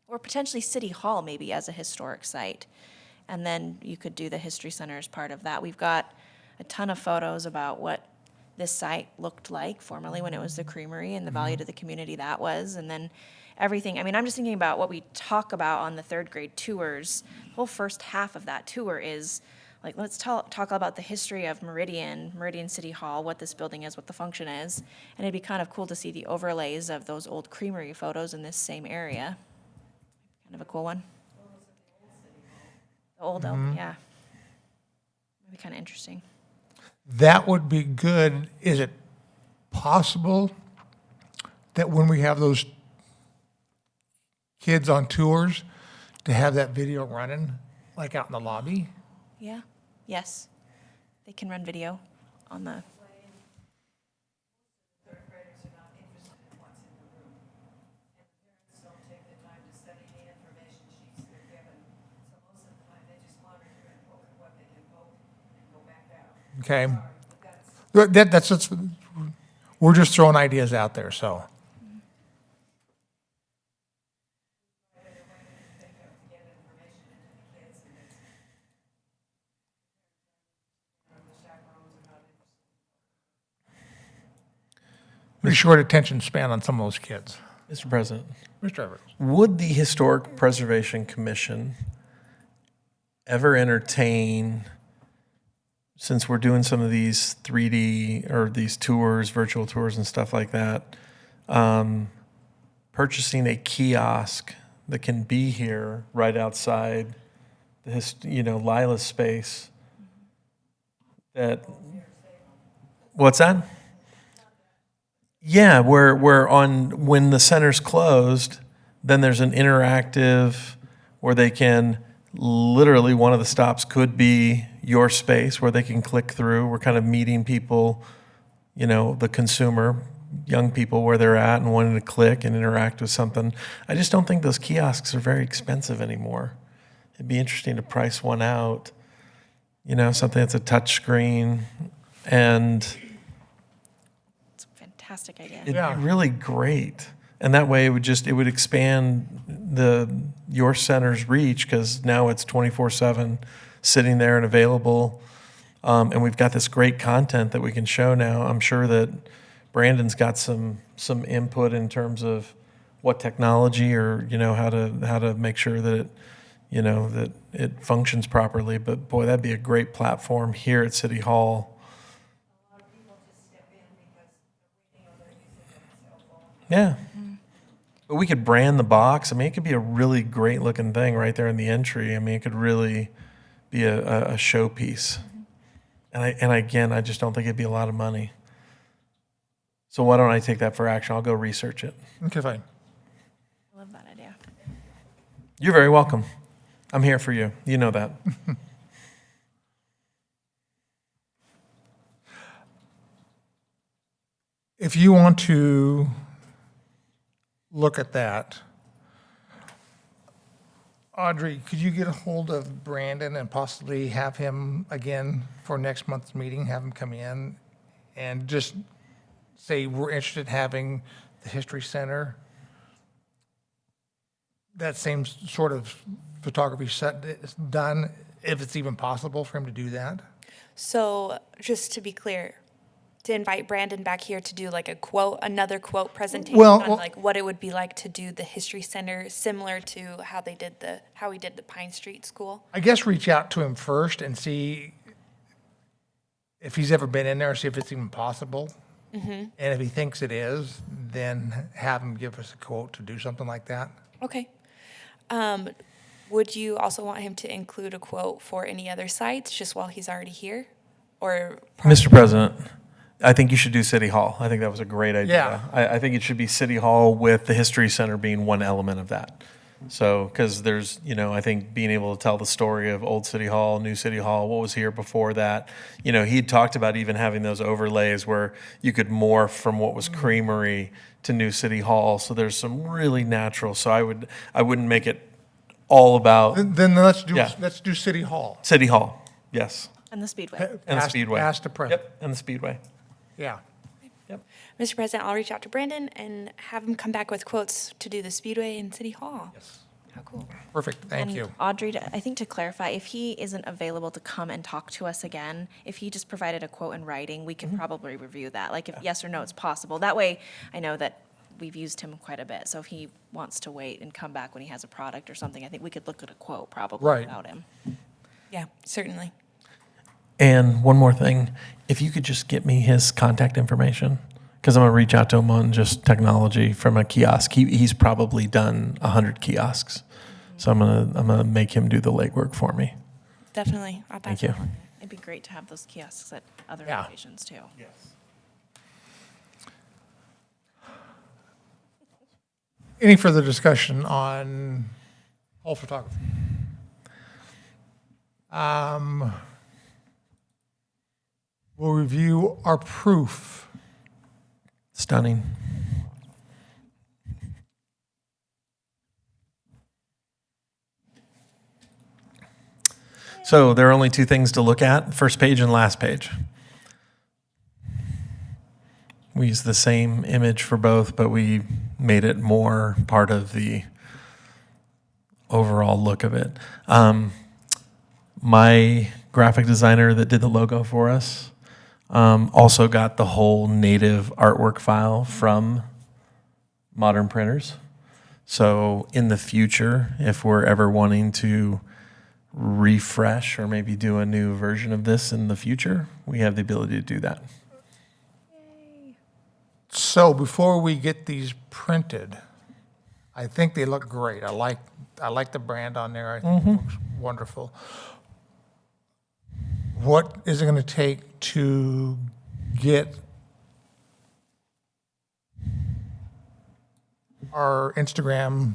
Or potentially City Hall maybe as a historic site. And then you could do the History Center as part of that. We've got a ton of photos about what this site looked like formerly when it was the creamery and the value to the community that was. And then everything, I mean, I'm just thinking about what we talk about on the third grade tours. The whole first half of that tour is like, let's talk about the history of Meridian City Hall, what this building is, what the function is. And it'd be kind of cool to see the overlays of those old creamery photos in this same area. Kind of a cool one. The old, yeah. That'd be kind of interesting. That would be good. Is it possible that when we have those kids on tours, to have that video running, like out in the lobby? Yeah, yes. They can run video on the, Third graders are not interested in what's in the room. And parents don't take the time to study the information sheets they're given. So most of the time, they just wander through and poke at what they can poke and go back out. Okay. Sorry, but That's we're just throwing ideas out there, so. Pretty short attention span on some of those kids. Mr. President, Mr. Everett. would the Historic Preservation Commission ever entertain, since we're doing some of these 3D or these tours, virtual tours and stuff like that, purchasing a kiosk that can be here right outside Lila's space? That, what's that? Yeah, where when the center's closed, then there's an interactive where they can literally, one of the stops could be your space where they can click through. We're kind of meeting people, the consumer, young people where they're at and wanting to click and interact with something. I just don't think those kiosks are very expensive anymore. It'd be interesting to price one out something that's a touch screen, and It's a fantastic idea. it'd Yeah. be really great. And that way it would expand your center's reach, because now it's 24/7 sitting there and available. And we've got this great content that we can show now. I'm sure that Brandon's got some input in terms of what technology, or how to make sure that that it functions properly. But boy, that'd be a great platform here at City Hall. Yeah. But we could brand the box. I mean, it could be a really great looking thing right there in the entry. I mean, it could really be a showpiece. And again, I just don't think it'd be a lot of money. So why don't I take that for action? I'll go research it. Okay, fine. I love that idea. You're very welcome. I'm here for you. You know that. If you want to look at that, Audrey, could you get a hold of Brandon and possibly have him again for next month's meeting, have him come in and just say, we're interested in having the History Center, that same sort of photography set done, if it's even possible for him to do that? So just to be clear, to invite Brandon back here to do like another quote presentation Well, on well- like what it would be like to do the History Center, similar to how he did the Pine Street School. I guess reach out to him first and see if he's ever been in there, see if it's even possible. And if he thinks it is, then have him give us a quote to do something like that. Okay. Would you also want him to include a quote for any other sites just while he's already here? Or Mr. President, I think you should do City Hall. I think that was a great idea. Yeah. I think it should be City Hall with the History Center being one element of that. So, because there's, I think being able to tell the story of old City Hall, new City Hall, what was here before that. He'd talked about even having those overlays where you could morph from what was Creamery to new City Hall. So there's some really natural. So I wouldn't make it all about Then let's do, Yeah. let's do City Hall. City Hall. Yes. And the Speedway. And the Past- Speedway. Past to present. Yep. And the Speedway. Yeah. Yep. Mr. President, I'll reach out to Brandon and have him come back with quotes to do the Speedway and City Hall. Yes. How cool. Perfect, thank And you. Audrey, I think to clarify, if he isn't available to come and talk to us again, if he just provided a quote in writing, we can probably review that. Like if yes or no, it's possible. That way, I know that we've used him quite a bit. So if he wants to wait and come back when he has a product or something, I think we could look at a quote probably Right. without him. Yeah, certainly. And one more thing, if you could just get me his contact information, because I'm gonna reach out to him on just technology from a kiosk. He's probably done 100 kiosks, so I'm gonna make him do the legwork for me. Definitely. I'll pass Thank you. it on. It'd be great to have those kiosks at other Yeah. locations too. Any further discussion on hall photography? We'll review our proof. Stunning. So there are only two things to look at, first page and last page. We use the same image for both, but we made it more part of the overall look of it. My graphic designer that did the logo for us also got the whole native artwork file from Modern Printers. So in the future, if we're ever wanting to refresh or maybe do a new version of this in the future, we have the ability to do that. So before we get these printed, I think they look great. I like the brand on there. I think it looks wonderful. What is it going to take to get our Instagram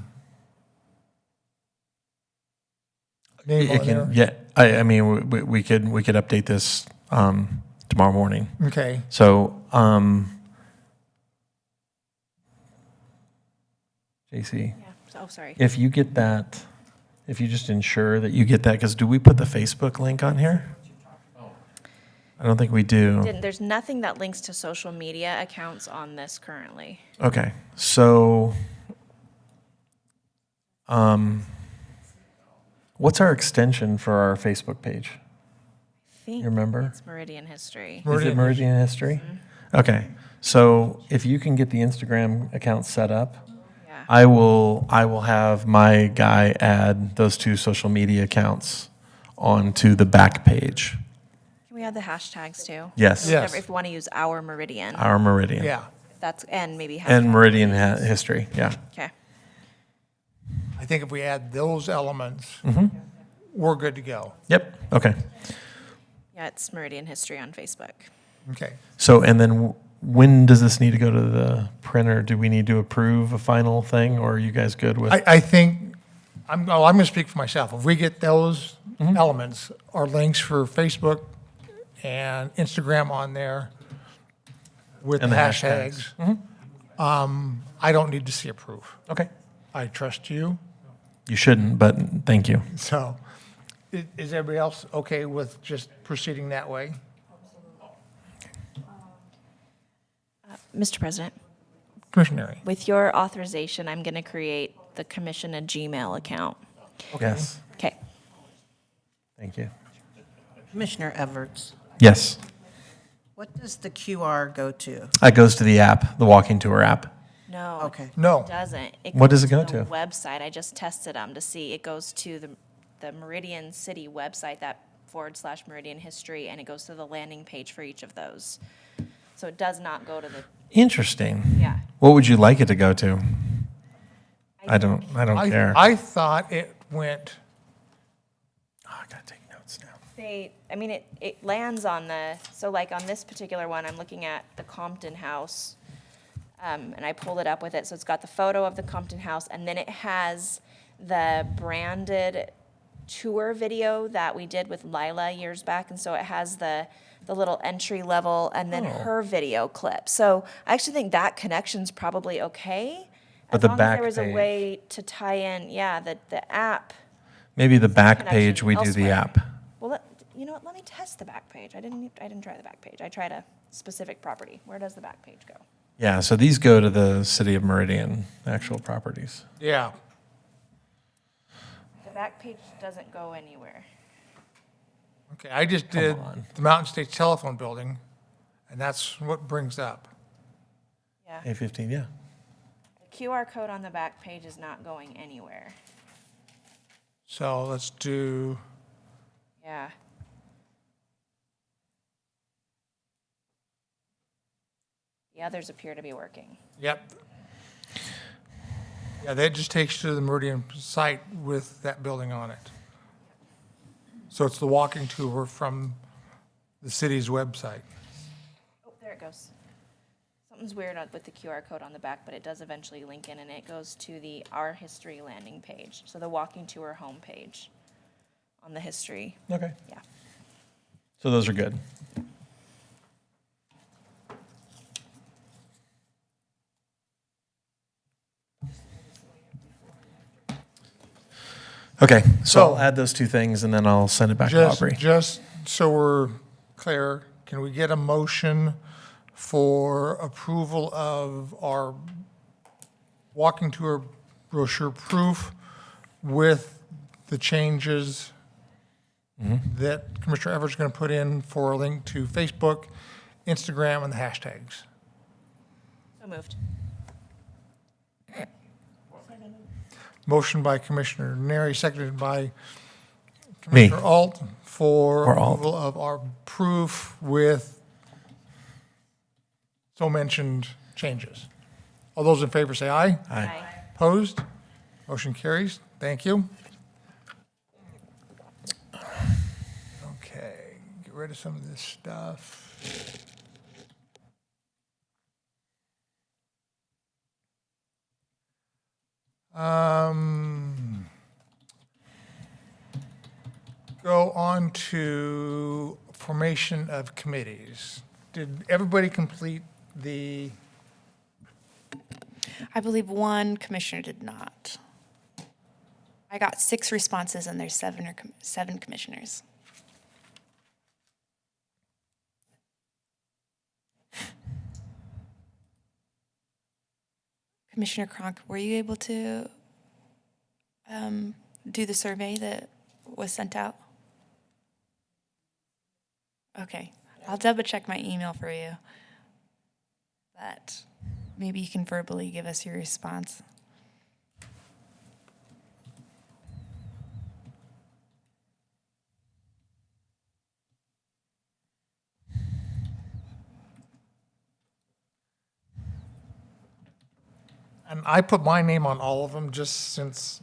name It on there? can, yeah, I mean, we could update this tomorrow morning. Okay. So, JC, Yeah. Oh, sorry. if you get that, if you just ensure that you get that, because do we put the Facebook link on here? I don't think we do. There's nothing that links to social media accounts on this currently. Okay, so, what's our extension for our Facebook page? I think You remember? it's Meridian History. Is it Meridian History? Okay, so if you can get the Instagram account set up, Yeah. I will have my guy add those two social media accounts onto the back page. Can we add the hashtags too? Yes. Yes. If we want to use our Meridian, Our Meridian. Yeah. that's, and maybe And hashtag. Meridian history, yeah. Okay. I think if we add those elements, we're good to go. Yep, okay. Yeah, it's Meridian History on Facebook. Okay. So, and then when does this need to go to the printer? Do we need to approve a final thing, or are you guys good with? I think, I'm going to speak for myself. If we get those elements, our links for Facebook and Instagram on there with the And the hashtags, I don't need to see a proof. Okay. I trust you. You shouldn't, but thank you. So is everybody else okay with just proceeding that way? Mr. President, Commissioner Neri? with your authorization, I'm going to create the commission a Gmail account. Yes, Okay. thank you. Commissioner Everts, Yes, what does the QR go to? that goes to the app, the walking tour app. No. Okay. No. It doesn't. What does it goes go the to? Website. I just tested them to see. It goes to the Meridian City website, that / Meridian History, and it goes to the landing page for each of those. So it does not go to the, Interesting. yeah. What would you like it to go to? I don't care. I thought it went, Oh, I gotta take notes now. It lands on so like on this particular one, I'm looking at the Compton House, and I pulled it up with it, so it's got the photo of the Compton House, and then it has the branded tour video that we did with Lila years back, and so it has the little entry level and then her video clip. So I actually think that connection's probably okay. But as the long as back there was page- a way to tie in, the app. Maybe the back connection page, we do the elsewhere. app. Well, you know what? Let me test the back page. I didn't try the back page. I tried a specific property. Where does the back page go? Yeah, so these go to the city of Meridian, actual properties. yeah. The back page doesn't go anywhere. Okay, I just did on. the Mountain States Telephone Building, and that's what brings up. Yeah. A15, yeah. The QR code on the back page is not going anywhere. So let's do, Yeah. The others appear to be working. yep. Yeah, that just takes you to the Meridian site with that building on it. So it's the walking tour from the city's website. Oh, there it goes. Something's weird with the QR code on the back, but it does eventually link in, and it goes to the Our History landing page. So the walking tour homepage on the history. Okay. Yeah. So those are good. Okay, so I'll add those two things and then I'll send it back to Aubrey. Just so we're clear, can we get a motion for approval of our walking tour brochure proof with the changes that Commissioner Everett's going to put in for a link to Facebook, Instagram, and the hashtags? So moved. Motion by Commissioner Neri, seconded by Me. Commissioner Alt for Or Alt. approval of our proof with so mentioned changes. All those in favor say aye. Aye. Opposed? Motion carries. Thank you. Okay, get rid of some of this stuff. Go on to formation of committees. Did everybody complete the, I believe one commissioner did not. I got 6 responses and there's 7 commissioners. Commissioner Kronk, were you able to do the survey that was sent out? Okay, I'll double check my email for you. But maybe you can verbally give us your response. And I put my name on all of them just since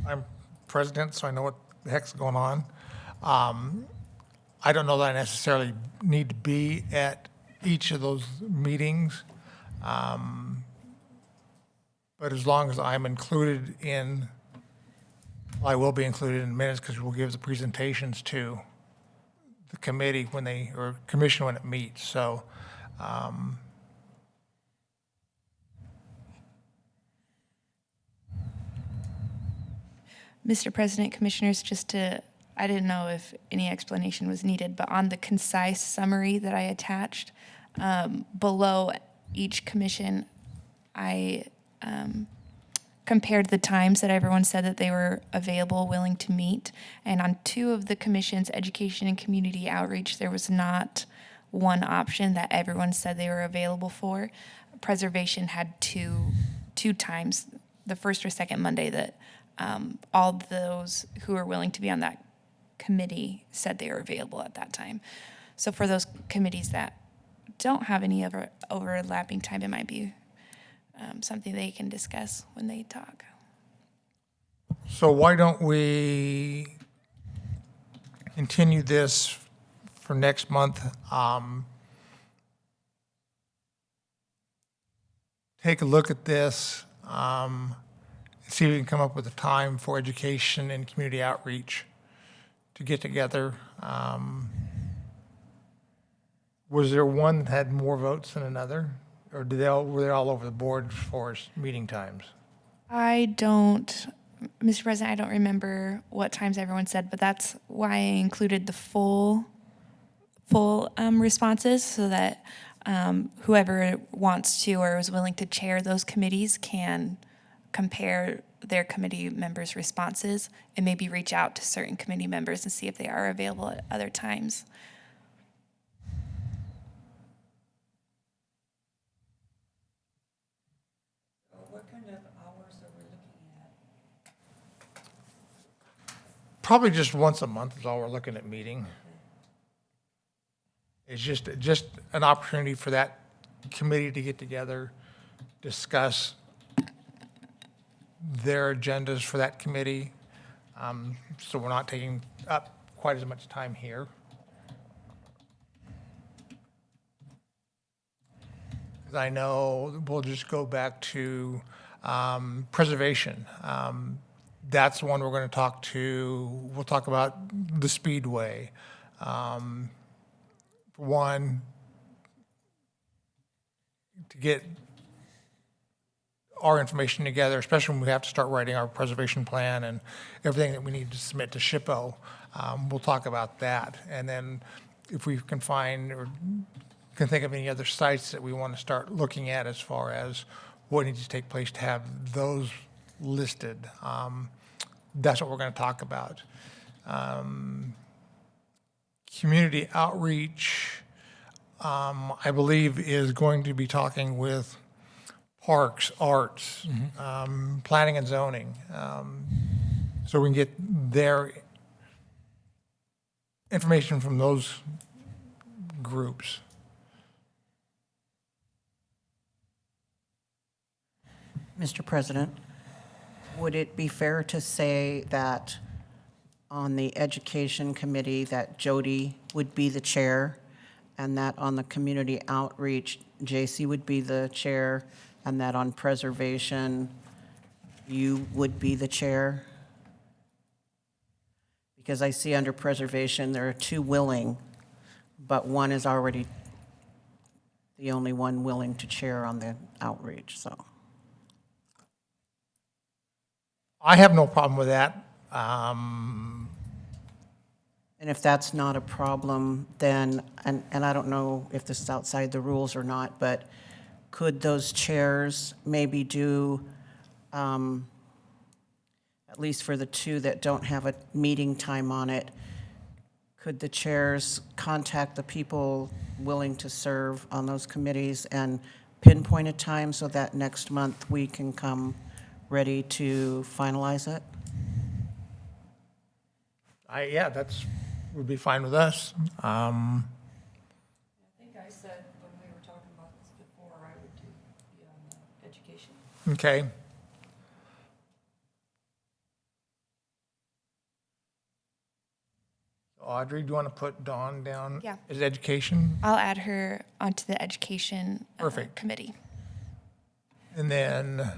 I'm president, so I know what the heck's going on. I don't know that I necessarily need to be at each of those meetings. But as long as I'm included in, well, I will be included in minutes because we'll give the presentations to the committee when they, or commission when it meets, so. Mr. President, Commissioners, I didn't know if any explanation was needed, but on the concise summary that I attached, below each commission, I compared the times that everyone said that they were available, willing to meet. And on 2 of the commissions, education and community outreach, there was not one option that everyone said they were available for. Preservation had two times, the first or second Monday, that all those who were willing to be on that committee said they were available at that time. So for those committees that don't have any overlapping time, it might be something they can discuss when they talk. So why don't we continue this for next month? Take a look at this, see if we can come up with a time for education and community outreach to get together. Was there one that had more votes than another? Or were they all over the board as far as meeting times? Mr. President, I don't remember what times everyone said, but that's why I included the full responses so that whoever wants to or is willing to chair those committees can compare their committee members' responses and maybe reach out to certain committee members and see if they are available at other times. What kind of hours are we looking at? Probably just once a month is all we're looking at meeting. It's just an opportunity for that committee to get together, discuss their agendas for that committee, so we're not taking up quite as much time here. Because I know we'll just go back to preservation. That's the one we're going to talk to. We'll talk about the Speedway. One, to get our information together, especially when we have to start writing our preservation plan and everything that we need to submit to SHPO. We'll talk about that. And then if we can find or can think of any other sites that we want to start looking at as far as what needs to take place to have those listed, that's what we're going to talk about. Community outreach, I believe, is going to be talking with parks, arts, planning and zoning, so we can get their information from those groups. Mr. President, would it be fair to say that on the Education Committee that Jody would be the chair, and that on the Community Outreach, JC would be the chair, and that on Preservation, you would be the chair? Because I see under Preservation, there are 2 willing, but one is already the only one willing to chair on the outreach, so. I have no problem with that. And if that's not a problem, then, and I don't know if this is outside the rules or not, but could those chairs maybe do, at least for the two that don't have a meeting time on it, could the chairs contact the people willing to serve on those committees and pinpoint a time so that next month we can come ready to finalize it? Yeah, would be fine with us. I think I said when we were talking about this before, I would be on education. Okay. Audrey, do you want to put Dawn down? Yeah. As education? I'll add her onto the education Perfect. committee. And then,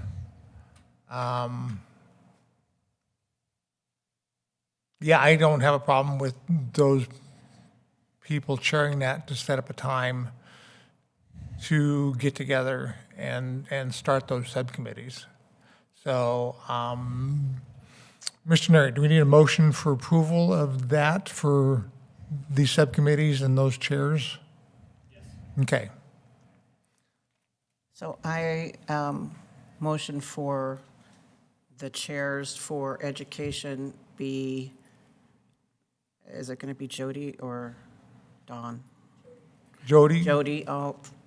yeah, I don't have a problem with those people chairing that to set up a time to get together and start those subcommittees. So, Mr. Neri, do we need a motion for approval of that for these subcommittees and those chairs? Yes. Okay. So I motion for the chairs for education be, is it going to be Jody or Dawn? Jody? Jody,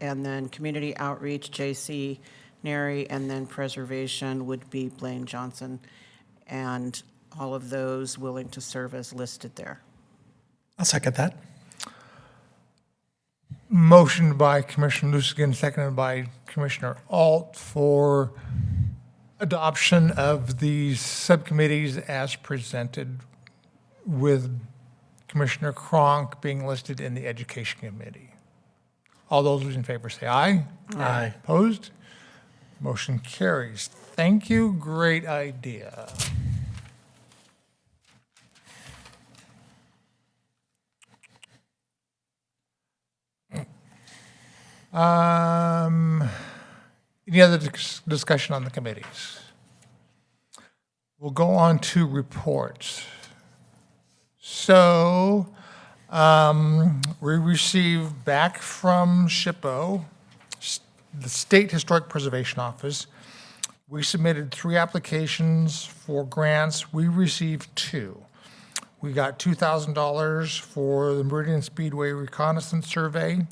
and then community outreach, J.C. Neri, and then preservation would be Blaine Johnson. And all of those willing to serve as listed there. I'll second that. Motion by Commissioner Lucigan, seconded by Commissioner Alt for adoption of these subcommittees as presented, with Commissioner Cronk being listed in the Education Committee. All those in favor say aye. Aye. Opposed? Motion carries. Thank you. Great idea. Any other discussion on the committees? We'll go on to reports. So, we received back from SHPO, the State Historic Preservation Office. We submitted 3 applications for grants. We received 2. We got $2,000 for the Meridian Speedway Reconnaissance Survey,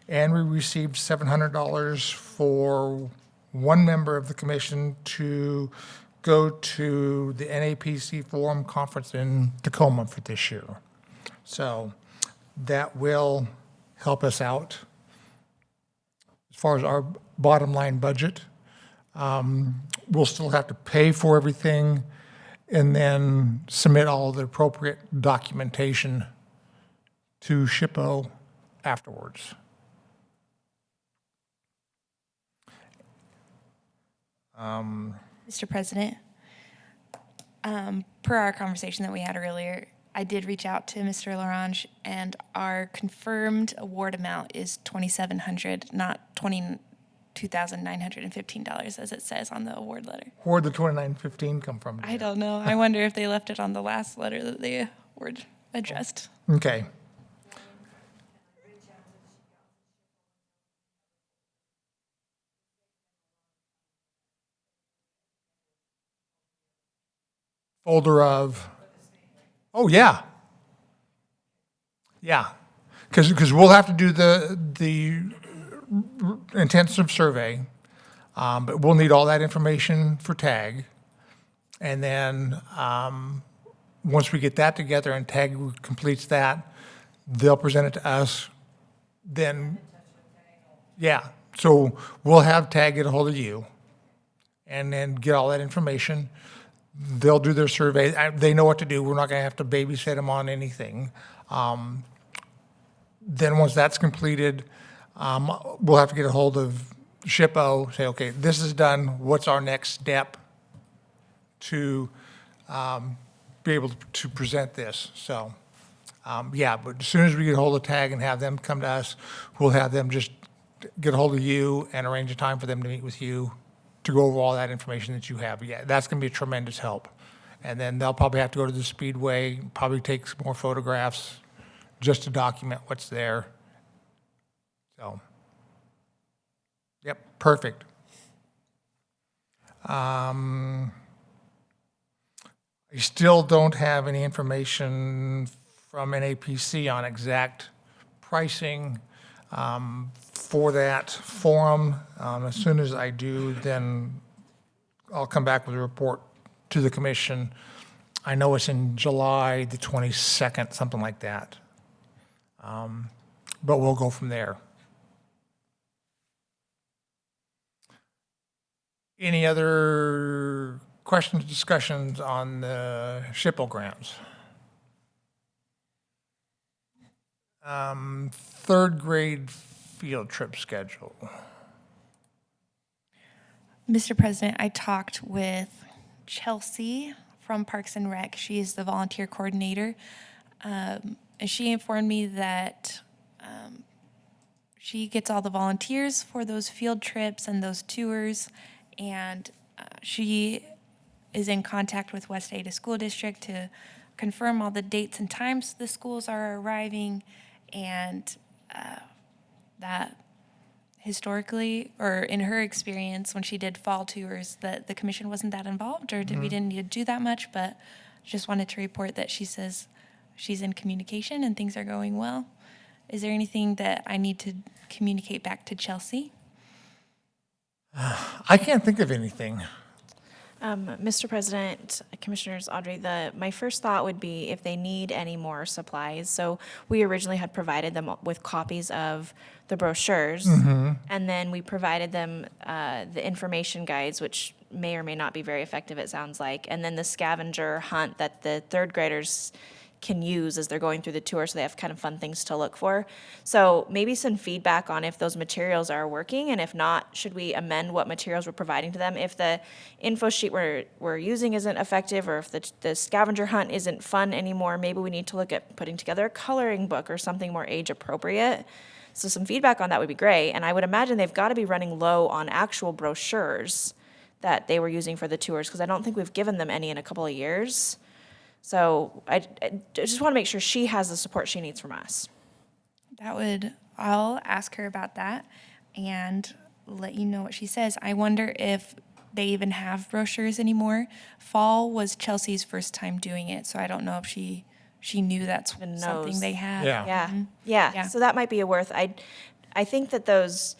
and we received $700 for one member of the commission to go to the NAPC Forum Conference in Tacoma for this year. So that will help us out as far as our bottom line budget. We'll still have to pay for everything and then submit all the appropriate documentation to SHPO afterwards. Mr. President, per our conversation that we had earlier, I did reach out to Mr. Larange, and our confirmed award amount is $2,700, not $22,915, as it says on the award letter. Where'd the 2915 come from? I don't know. I wonder if they left it on the last letter that they were addressed. Okay. Folder of, oh, yeah. Yeah, because we'll have to do the intensive survey, but we'll need all that information for TAG. And then, once we get that together and TAG completes that, they'll present it to us. Then, yeah, so we'll have TAG get a hold of you and then get all that information. They'll do their survey. They know what to do. We're not going to have to babysit them on anything. Then once that's completed, we'll have to get a hold of SHPO, say, okay, this is done. What's our next step to be able to present this? So, yeah, but as soon as we get a hold of TAG and have them come to us, we'll have them just get a hold of you and arrange a time for them to meet with you to go over all that information that you have. Yeah, that's going to be a tremendous help. And then they'll probably have to go to the Speedway, probably take some more photographs just to document what's there. So, Yep, perfect. I still don't have any information from NAPC on exact pricing for that forum. As soon as I do, then I'll come back with a report to the commission. I know it's in July the 22nd, something like that. But we'll go from there. Any other questions, discussions on the SHPO grants? Third grade field trip schedule. Mr. President, I talked with Chelsea from Parks and Rec. She is the volunteer coordinator. And she informed me that she gets all the volunteers for those field trips and those tours. And she is in contact with West Ada School District to confirm all the dates and times the schools are arriving, and that historically, or in her experience, when she did fall tours, that the commission wasn't that involved, or we didn't need to do that much, but just wanted to report that she says she's in communication and things are going well. Is there anything that I need to communicate back to Chelsea? I can't think of anything. Mr. President, Commissioners, Audrey, my first thought would be if they need any more supplies. So we originally had provided them with copies of the brochures, and then we provided them the information guides, which may or may not be very effective, it sounds like, and then the scavenger hunt that the third graders can use as they're going through the tour, so they have kind of fun things to look for. So maybe some feedback on if those materials are working, and if not, should we amend what materials we're providing to them? If the info sheet we're using isn't effective, or if the scavenger hunt isn't fun anymore, maybe we need to look at putting together a coloring book or something more age appropriate. So some feedback on that would be great, and I would imagine they've got to be running low on actual brochures that they were using for the tours, because I don't think we've given them any in a couple of years. So I just want to make sure she has the support she needs from us. I'll ask her about that and let you know what she says. I wonder if they even have brochures anymore. Fall was Chelsea's first time doing it, so I don't know if she knew that's Even something knows. they had. Yeah. Yeah. So that might be a worth. I think that those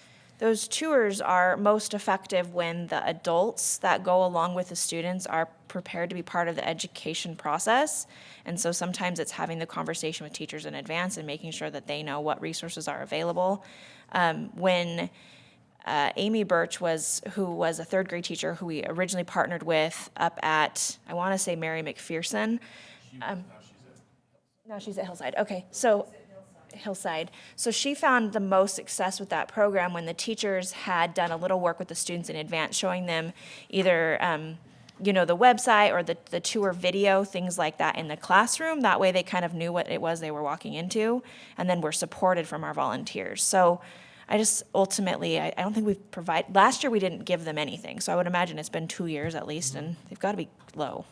tours are most effective when the adults that go along with the students are prepared to be part of the education process. And so sometimes it's having the conversation with teachers in advance and making sure that they know what resources are available. When Amy Birch who was a third grade teacher who we originally partnered with up at, I want to say Mary McPherson. No, she's at Hillside. Okay, so Hillside. So she found the most success with that program when the teachers had done a little work with the students in advance, showing them either, the website or the tour video, things like that in the classroom. That way they kind of knew what it was they were walking into, and then were supported from our volunteers. So I just ultimately, I don't think last year we didn't give them anything. So I would imagine it's been 2 years at least, and they've got to be low.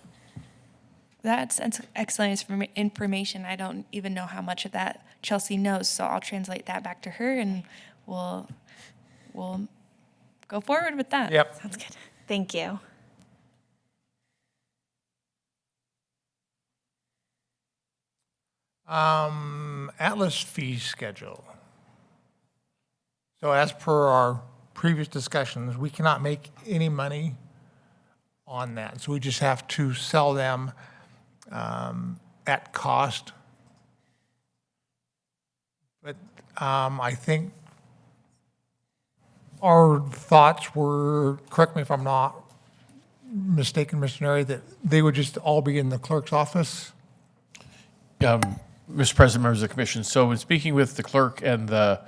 That's excellent information. I don't even know how much of that Chelsea knows, so I'll translate that back to her, and we'll go forward with that. Yep. Sounds good. Thank you. Atlas fee schedule. So as per our previous discussions, we cannot make any money on that. So we just have to sell them at cost. But I think our thoughts were, correct me if I'm not mistaken, Mr. Neri, that they would just all be in the clerk's office? Mr. President, members of the commission, so in speaking with the clerk and the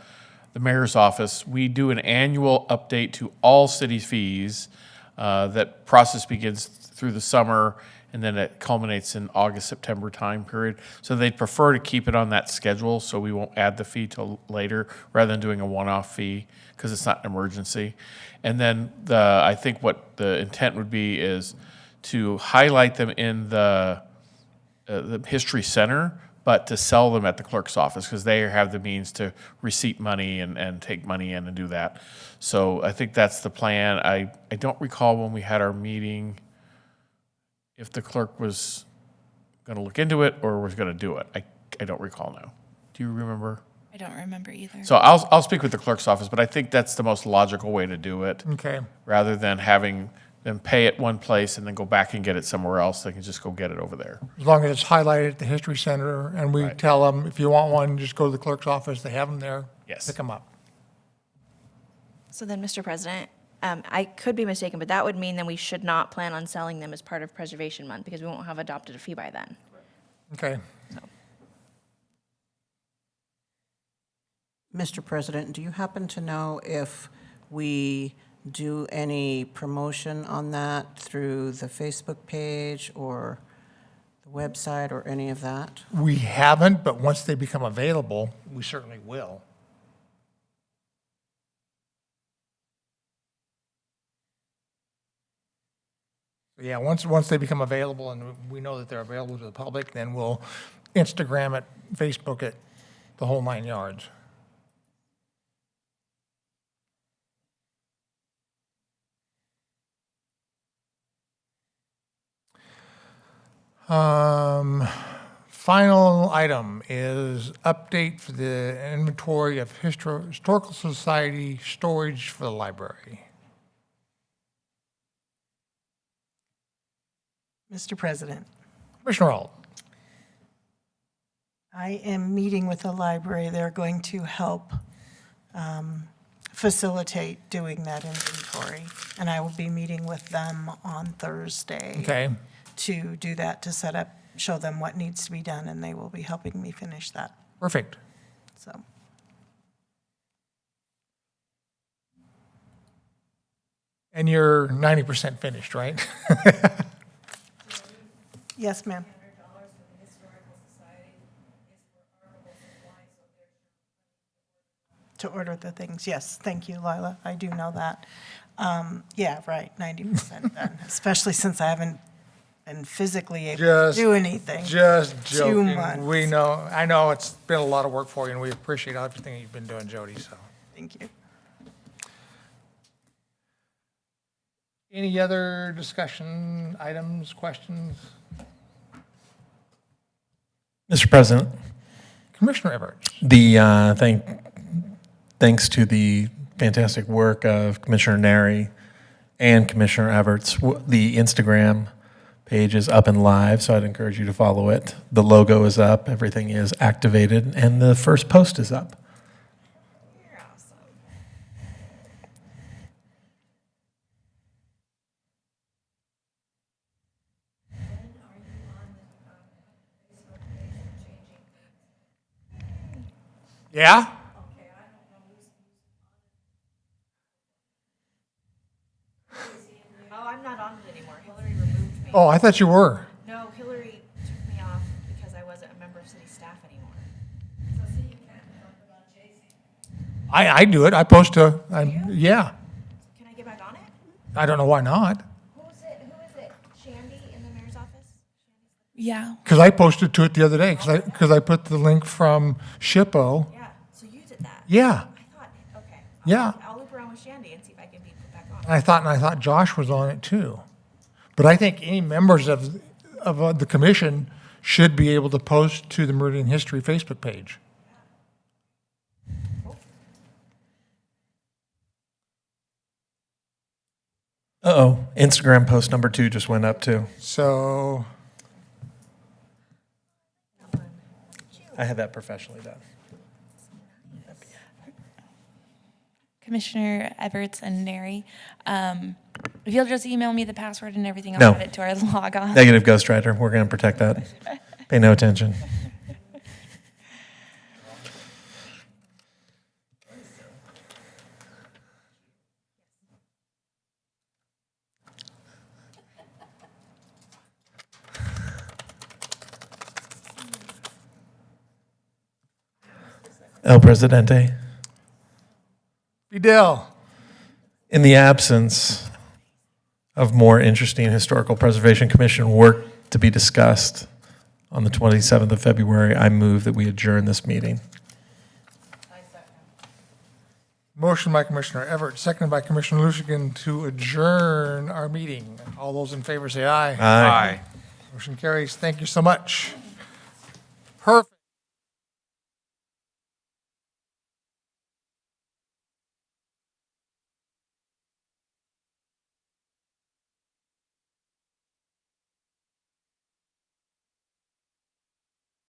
mayor's office, we do an annual update to all city fees. That process begins through the summer, and then it culminates in August, September time period. So they'd prefer to keep it on that schedule, so we won't add the fee till later, rather than doing a one-off fee, because it's not an emergency. And then I think what the intent would be is to highlight them in the History Center, but to sell them at the clerk's office because they have the means to receipt money and take money in and do that. So I think that's the plan. I don't recall when we had our meeting if the clerk was going to look into it or was going to do it. I don't recall now. Do you remember? I don't remember either. So I'll speak with the clerk's office, but I think that's the most logical way to do it. Okay. Rather than having them pay it one place and then go back and get it somewhere else, they can just go get it over there. As long as it's highlighted at the History Center, and we Right. tell them, if you want one, just go to the clerk's office, they have them there. Yes. Pick them up. So then, Mr. President, I could be mistaken, but that would mean that we should not plan on selling them as part of Preservation Month because we won't have adopted a fee by then. Okay. Mr. President, do you happen to know if we do any promotion on that through the Facebook page or the website or any of that? We haven't, but once they become available, we certainly will. Yeah, once they become available and we know that they're available to the public, then we'll Instagram it, Facebook it, the whole 9 yards. Final item is update for the inventory of Historical Society storage for the library. Mr. President, Commissioner Alt. I am meeting with the library. They're going to help facilitate doing that inventory. And I will be meeting with them on Thursday. Okay. To do that, to set up, show them what needs to be done, and they will be helping me finish that, Perfect. so. And you're 90% finished, right? Yes, ma'am. To order the things, yes, thank you, Lila, I do know that. Yeah, right, 90% done, especially since I haven't been physically able to Just- do anything. Just 2 joking. months. We know, I know it's been a lot of work for you, and we appreciate everything you've been doing, Jody, so. Thank you. Any other discussion items, questions? Mr. President, Commissioner Everett? thanks to the fantastic work of Commissioner Neri and Commissioner Everts, the Instagram page is up and live, so I'd encourage you to follow it. The logo is up, everything is activated, and the first post is up. You're awesome. Yeah? Oh, I'm not on it anymore. Hillary removed me. Oh, I thought you were. No, Hillary took me off because I wasn't a member of city staff anymore. I do it. I post yeah. Can I get back on it? I don't know why not. Who is it? Shandy in the mayor's office? Yeah. Because I posted to it the other day, because I put the link from SHPO. Yeah, so you did that. Yeah. I thought, okay. Yeah. I'll loop around with Shandy and see if I can be put back on. And I thought Josh was on it too. But I think any members of the commission should be able to post to the Meridian History Facebook page. Uh-oh, Instagram post number 2 just went up too. So, I had that professionally done. Commissioner Everts and Neri, if you'll just email me the password and everything, I'll No. add it to our log on. Negative ghostwriter, we're going to protect that. Pay no attention. El Presidente. Fidel. In the absence of more interesting Historical Preservation Commission work to be discussed on the 27th of February, I move that we adjourn this meeting. Motion by Commissioner Everett, seconded by Commissioner Lucian to adjourn our meeting. All those in favor say aye. Aye. Motion carries. Thank you so much. Perfect.